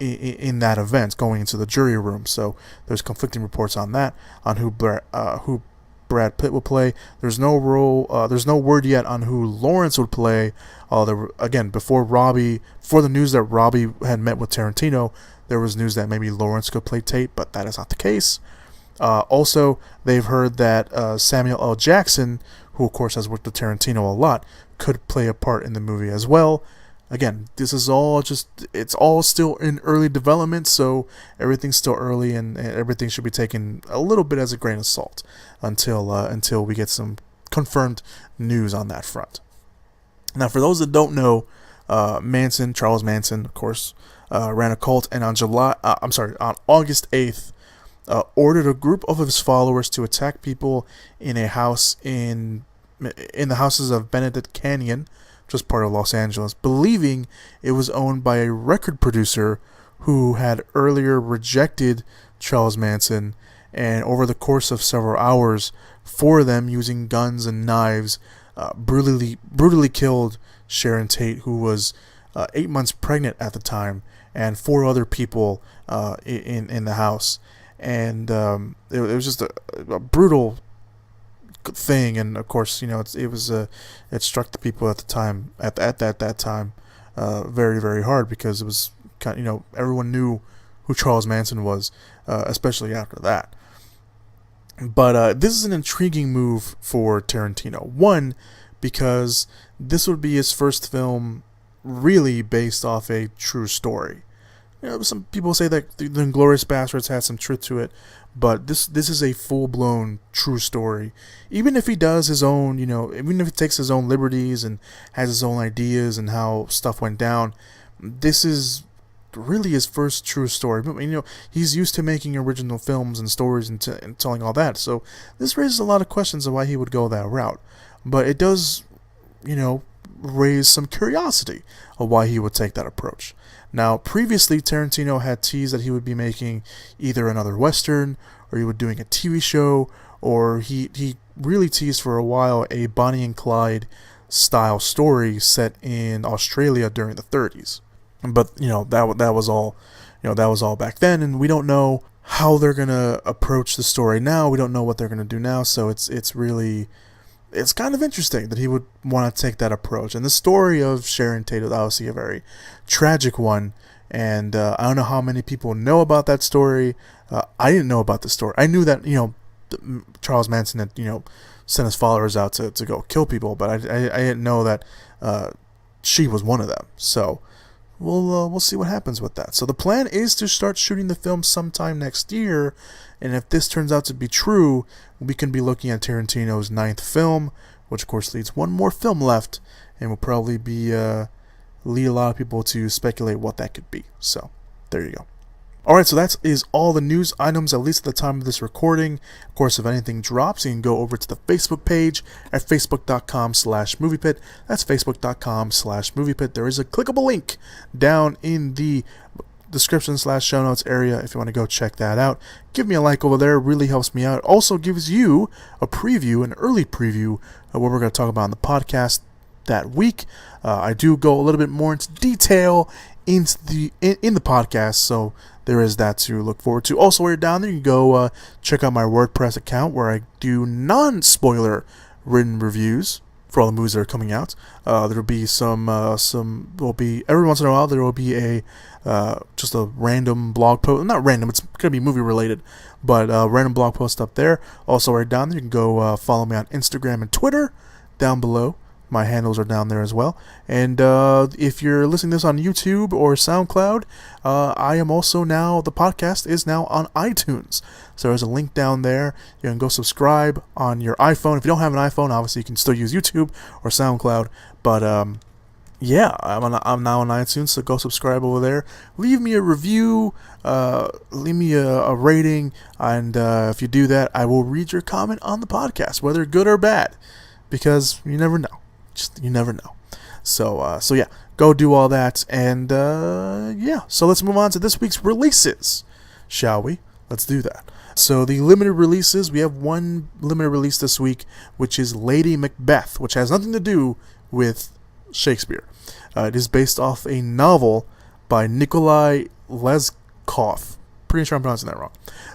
in that event, going into the jury room. So there's conflicting reports on that, on who Brad Pitt will play. There's no word yet on who Lawrence would play. Again, before the news that Robbie had met with Tarantino, there was news that maybe Lawrence could play Tate, but that is not the case. Also, they've heard that Samuel L. Jackson, who of course has worked with Tarantino a lot, could play a part in the movie as well. Again, this is it's all still in early development, so everything's still early, and everything should be taken a little bit as a grain of salt until we get some confirmed news on that front. Now, for those that don't know, Charles Manson, of course, ran a cult, and on August 8th, ordered a group of his followers to attack people in a house in the houses of Benedict Canyon, just part of Los Angeles, believing it was owned by a record producer who had earlier rejected Charles Manson, and over the course of several hours, four of them, using guns and knives, brutally killed Sharon Tate, who was 8 months pregnant at the time, and four other people in the house. And it was just a brutal thing, and of course, it struck the people at the time at that time very, very hard, because it was everyone knew who Charles Manson was, especially after that. But this is an intriguing move for Tarantino. One, because this would be his first film really based off a true story. Some people say that the Inglourious Basterds has some truth to it, but this is a full-blown true story. Even if he does his own, even if he takes his own liberties and has his own ideas and how stuff went down, this is really his first true story. He's used to making original films and stories and telling all that, so this raises a lot of questions of why he would go that route. But it does, raise some curiosity of why he would take that approach. Now, previously, Tarantino had teased that he would be making either another Western, or he would be doing a TV show, or he really teased for a while a Bonnie and Clyde style story set in Australia during the 30s. But that was all back then, and we don't know how they're gonna approach the story now. We don't know what they're gonna do now, so it's kind of interesting that he would want to take that approach. And the story of Sharon Tate is obviously a very tragic one, and I don't know how many people know about that story. I didn't know about the story. I knew that Charles Manson had sent his followers out to go kill people, but I didn't know that she was one of them. So we'll see what happens with that. So the plan is to start shooting the film sometime next year, and if this turns out to be true, we can be looking at Tarantino's 9th film, which of course leaves one more film left, and will probably be lead a lot of people to speculate what that could be. So there you go. Alright, so that is all the news items, at least at the time of this recording. Of course, if anything drops, you can go over to the Facebook page at facebook.com/moviepit. That's facebook.com/moviepit. There is a clickable link down in the description/show notes area if you want to go check that out. Give me a like over there. It really helps me out. Also gives you a preview, an early preview of what we're going to talk about on the podcast that week. I do go a little bit more into detail in the podcast, so there is that to look forward to. Also, while you're down there, you can go check out my WordPress account where I do non-spoiler written reviews for all the movies that are coming out. There'll be every once in a while there will be just a random blog post. Not random, it's gonna be movie related, but random blog post up there. Also, right down there, you can go follow me on Instagram and Twitter down below. My handles are down there as well. And if you're listening to this on YouTube or SoundCloud, I am also now, the podcast is now on iTunes. So there's a link down there. You can go subscribe on your iPhone. If you don't have an iPhone, obviously you can still use YouTube or SoundCloud. But yeah, I'm now on iTunes, so go subscribe over there. Leave me a review, leave me a rating, and if you do that, I will read your comment on the podcast, whether good or bad, because you never know. You never know. So yeah, go do all that, and yeah. So let's move on to this week's releases, shall we? Let's do that. So the limited releases, we have one limited release this week, which is Lady Macbeth, which has nothing to do with Shakespeare. It is based off a novel by Nikolai Leskov. Pretty sure I'm pronouncing that wrong.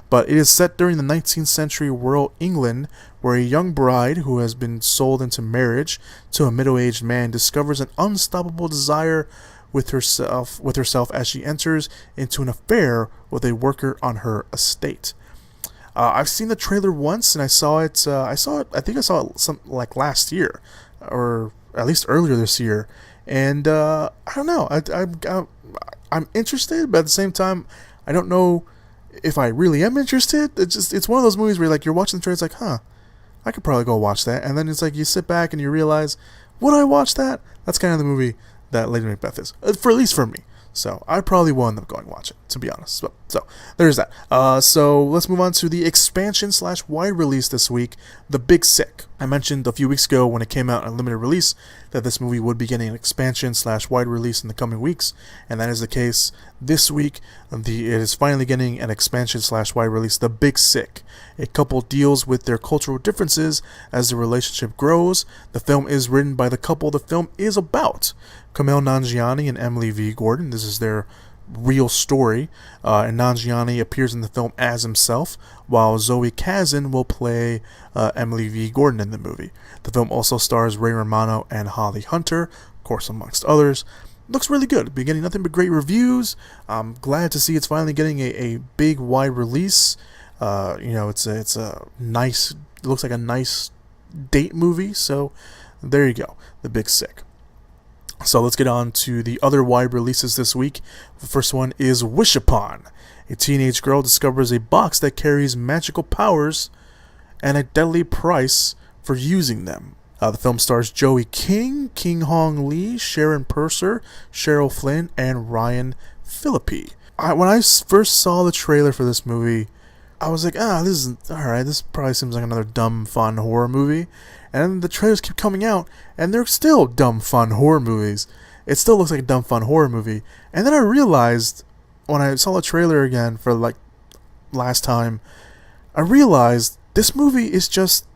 But it is set during the 19th century rural England, where a young bride who has been sold into marriage to a middle-aged man discovers an unstoppable desire with herself as she enters into an affair with a worker on her estate. I've seen the trailer once, and I saw it. I think I saw it last year, or at least earlier this year. And I don't know. I'm interested, but at the same time, I don't know if I really am interested. It's one of those movies where you're watching the trailer, it's like, huh, I could probably go watch that. And then it's like you sit back and you realize, would I watch that? That's kind of the movie that Lady Macbeth is, for at least for me. So I probably will end up going watch it, to be honest. So there's that. So let's move on to the expansion/wide release this week, The Big Sick. I mentioned a few weeks ago when it came out on limited release that this movie would be getting an expansion/wide release in the coming weeks, and that is the case this week. It is finally getting an expansion/wide release, The Big Sick. A couple deals with their cultural differences as the relationship grows. The film is written by the couple the film is about, Kumail Nanjiani and Emily V. Gordon. This is their real story, and Nanjiani appears in the film as himself, while Zoe Kazan will play Emily V. Gordon in the movie. The film also stars Ray Romano and Holly Hunter, of course, amongst others. Looks really good. Been getting nothing but great reviews. I'm glad to see it's finally getting a big wide release. It's a nice. It looks like a nice date movie. So there you go, The Big Sick. So let's get on to the other wide releases this week. The first one is Wish Upon. A teenage girl discovers a box that carries magical powers and a deadly price for using them. The film stars Joey King, King Hong Lee, Sharon Purser, Cheryl Flynn, and Ryan Phillippe. When I first saw the trailer for this movie, I was like, this is alright. This probably seems like another dumb, fun horror movie. And then the trailers keep coming out, and they're still dumb, fun horror movies. It still looks like a dumb, fun horror movie. And then I realized, when I saw the trailer again for last time, I realized this movie is just,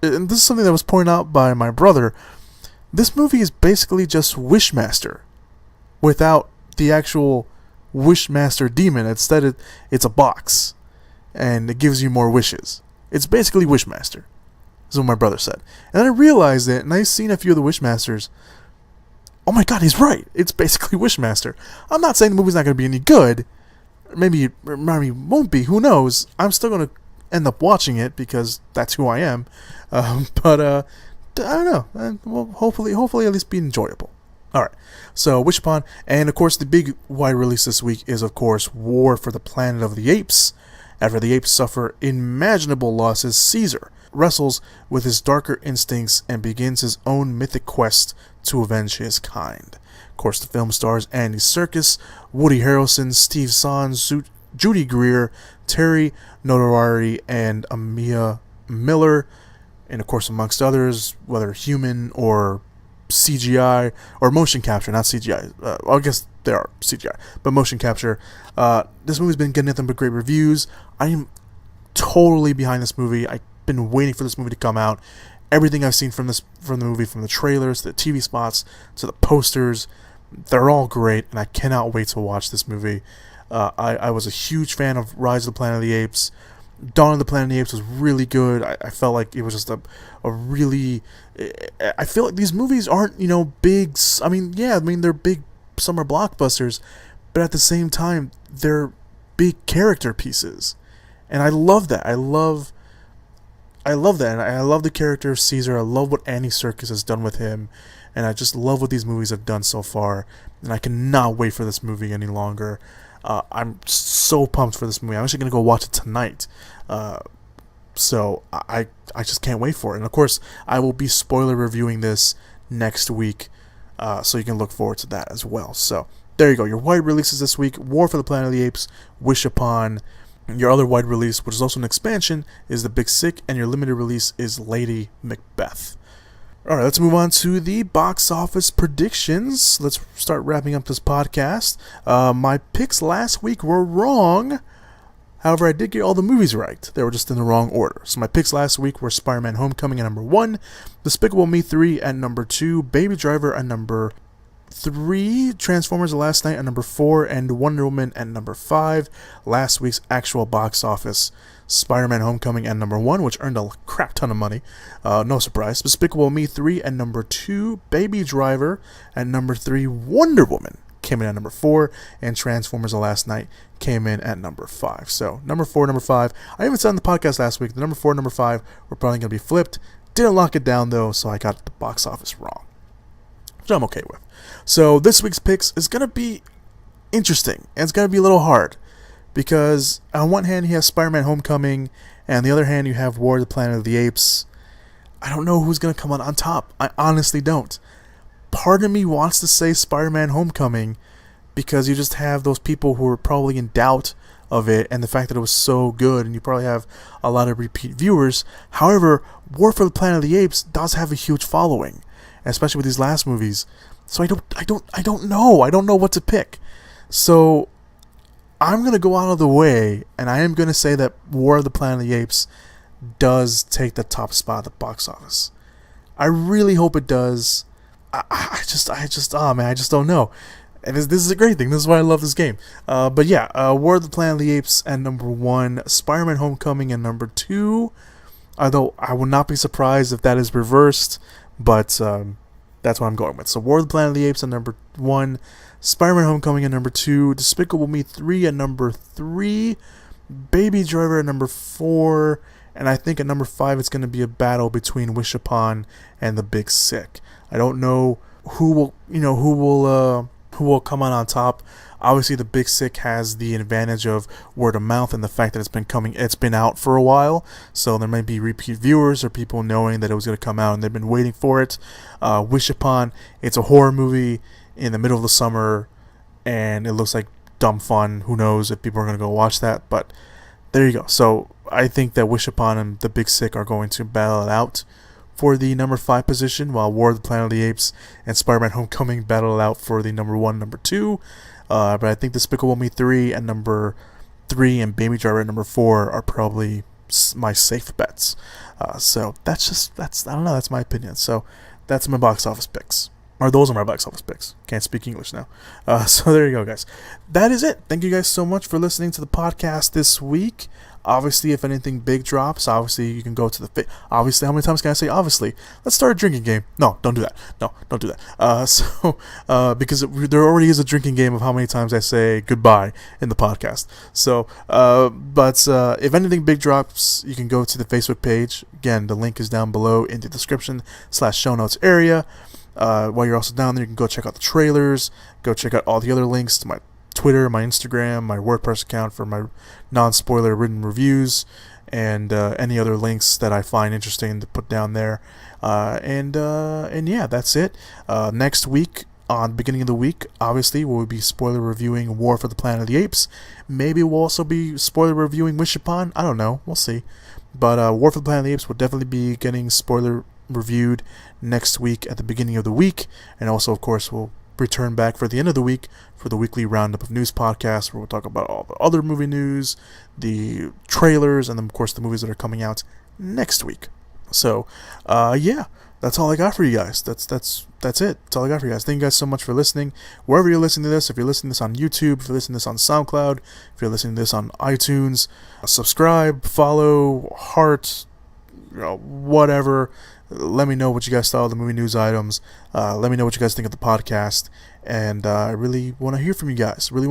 and this is something that was pointed out by my brother, this movie is basically just Wishmaster without the actual Wishmaster demon. Instead, it's a box, and it gives you more wishes. It's basically Wishmaster. Is what my brother said. And then I realized it, and I've seen a few of the Wishmasters. Oh my god, he's right. It's basically Wishmaster. I'm not saying the movie's not going to be any good. Maybe it won't be. Who knows? I'm still going to end up watching it because that's who I am. But I don't know. Well, hopefully at least be enjoyable. Alright, so Wish Upon. And of course, the big wide release this week is, of course, War for the Planet of the Apes. After the apes suffer unimaginable losses, Caesar wrestles with his darker instincts and begins his own mythic quest to avenge his kind. Of course, the film stars Andy Serkis, Woody Harrelson, Steve Zahn, Judy Greer, Terry Notary, and Amia Miller, and of course, amongst others, whether human or CGI or motion capture, not CGI. I guess they are CGI, but motion capture. This movie's been getting nothing but great reviews. I am totally behind this movie. I've been waiting for this movie to come out. Everything I've seen from the movie, from the trailers to the TV spots to the posters, they're all great, and I cannot wait to watch this movie. I was a huge fan of Rise of the Planet of the Apes. Dawn of the Planet of the Apes was really good. I felt like it was just a really... I feel like these movies aren't, big... they're big summer blockbusters, but at the same time, they're big character pieces. And I love that. I love that. And I love the character of Caesar. I love what Andy Serkis has done with him. And I just love what these movies have done so far. And I cannot wait for this movie any longer. I'm so pumped for this movie. I'm actually going to go watch it tonight. So I just can't wait for it. And of course, I will be spoiler reviewing this next week. So you can look forward to that as well. So there you go. Your wide releases this week: War for the Planet of the Apes, Wish Upon. Your other wide release, which is also an expansion, is The Big Sick. And your limited release is Lady Macbeth. Alright, let's move on to the box office predictions. Let's start wrapping up this podcast. My picks last week were wrong. However, I did get all the movies right. They were just in the wrong order. So my picks last week were Spider-Man Homecoming at number 1, Despicable Me 3 at number 2, Baby Driver at number 3, Transformers: The Last Night at number 4, and Wonder Woman at number 5. Last week's actual box office: Spider-Man: Homecoming at number 1, which earned a crap ton of money. No surprise. Despicable Me 3 at number 2. Baby Driver at number 3. Wonder Woman came in at number 4, and Transformers: The Last Night came in at number 5. So number 4, number 5. I even said on the podcast last week, the number 4 and number 5 were probably going to be flipped. Didn't lock it down though, so I got the box office wrong, which I'm okay with. So this week's picks is going to be interesting, and it's going to be a little hard, because on one hand you have Spider-Man: Homecoming, and on the other hand you have War of the Planet of the Apes. I don't know who's going to come on top. I honestly don't. Part of me wants to say Spider-Man: Homecoming, because you just have those people who are probably in doubt of it, and the fact that it was so good, and you probably have a lot of repeat viewers. However, War for the Planet of the Apes does have a huge following, especially with these last movies. So I don't know. I don't know what to pick. So I'm gonna go out of the way, and I am gonna say that War of the Planet of the Apes does take the top spot at the box office. I really hope it does. I just don't know. And this is a great thing. This is why I love this game. But yeah, War of the Planet of the Apes at number 1, Spider-Man: Homecoming at number 2. Although I would not be surprised if that is reversed, but that's what I'm going with. So War of the Planet of the Apes at number 1, Spider-Man: Homecoming at number 2, Despicable Me 3 at number 3, Baby Driver at number 4, and I think at number 5 it's going to be a battle between Wish Upon and The Big Sick. I don't know who will come on top. Obviously, The Big Sick has the advantage of word of mouth and the fact that it's been out for a while, so there might be repeat viewers or people knowing that it was going to come out and they've been waiting for it. Wish Upon, it's a horror movie in the middle of the summer, and it looks like dumb fun. Who knows if people are going to go watch that, but there you go. So I think that Wish Upon and The Big Sick are going to battle it out for the number 5 position, while War of the Planet of the Apes and Spider-Man: Homecoming battle it out for the number 1, number 2. But I think Despicable Me 3 at number 3 and Baby Driver at number 4 are probably my safe bets. So that's I don't know, that's my opinion. So that's my box office picks. Or those are my box office picks. Can't speak English now. So there you go, guys. That is it. Thank you guys so much for listening to the podcast this week. Obviously, if anything big drops, obviously you can go to the... Obviously, how many times can I say obviously? Let's start a drinking game. No, don't do that. No, don't do that. Because there already is a drinking game of how many times I say goodbye in the podcast. So, but if anything big drops, you can go to the Facebook page. Again, the link is down below in the description /show notes area. While you're also down there, you can go check out the trailers, go check out all the other links to my Twitter, my Instagram, my WordPress account for my non-spoiler written reviews, and any other links that I find interesting to put down there. And yeah, that's it. Next week, on the beginning of the week, obviously, we'll be spoiler reviewing War for the Planet of the Apes. Maybe we'll also be spoiler reviewing Wish Upon. I don't know. We'll see. But War for the Planet of the Apes will definitely be getting spoiler reviewed next week at the beginning of the week, and also, of course, we'll return back for the end of the week for the weekly roundup of news podcast, where we'll talk about all the other movie news, the trailers, and then, of course, the movies that are coming out next week. So, yeah, that's all I got for you guys. That's it. That's all I got for you guys. Thank you guys so much for listening. Wherever you're listening to this, if you're listening to this on YouTube, if you're listening to this on SoundCloud, if you're listening to this on iTunes, subscribe, follow, heart, whatever. Let me know what you guys thought of the movie news items. Let me know what you guys think of the podcast. And I really want to hear from you guys. What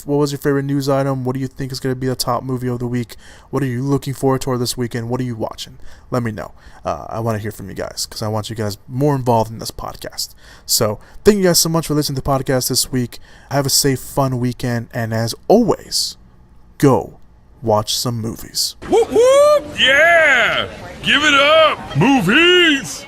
was your favorite news item? What do you think is going to be the top movie of the week? What are you looking forward to this weekend? What are you watching? Let me know. I want to hear from you guys, because I want you guys more involved in this podcast. So thank you guys so much for listening to the podcast this week. Have a safe, fun weekend. And as always, go watch some movies. Whoop whoop! Yeah! Give it up! Movies!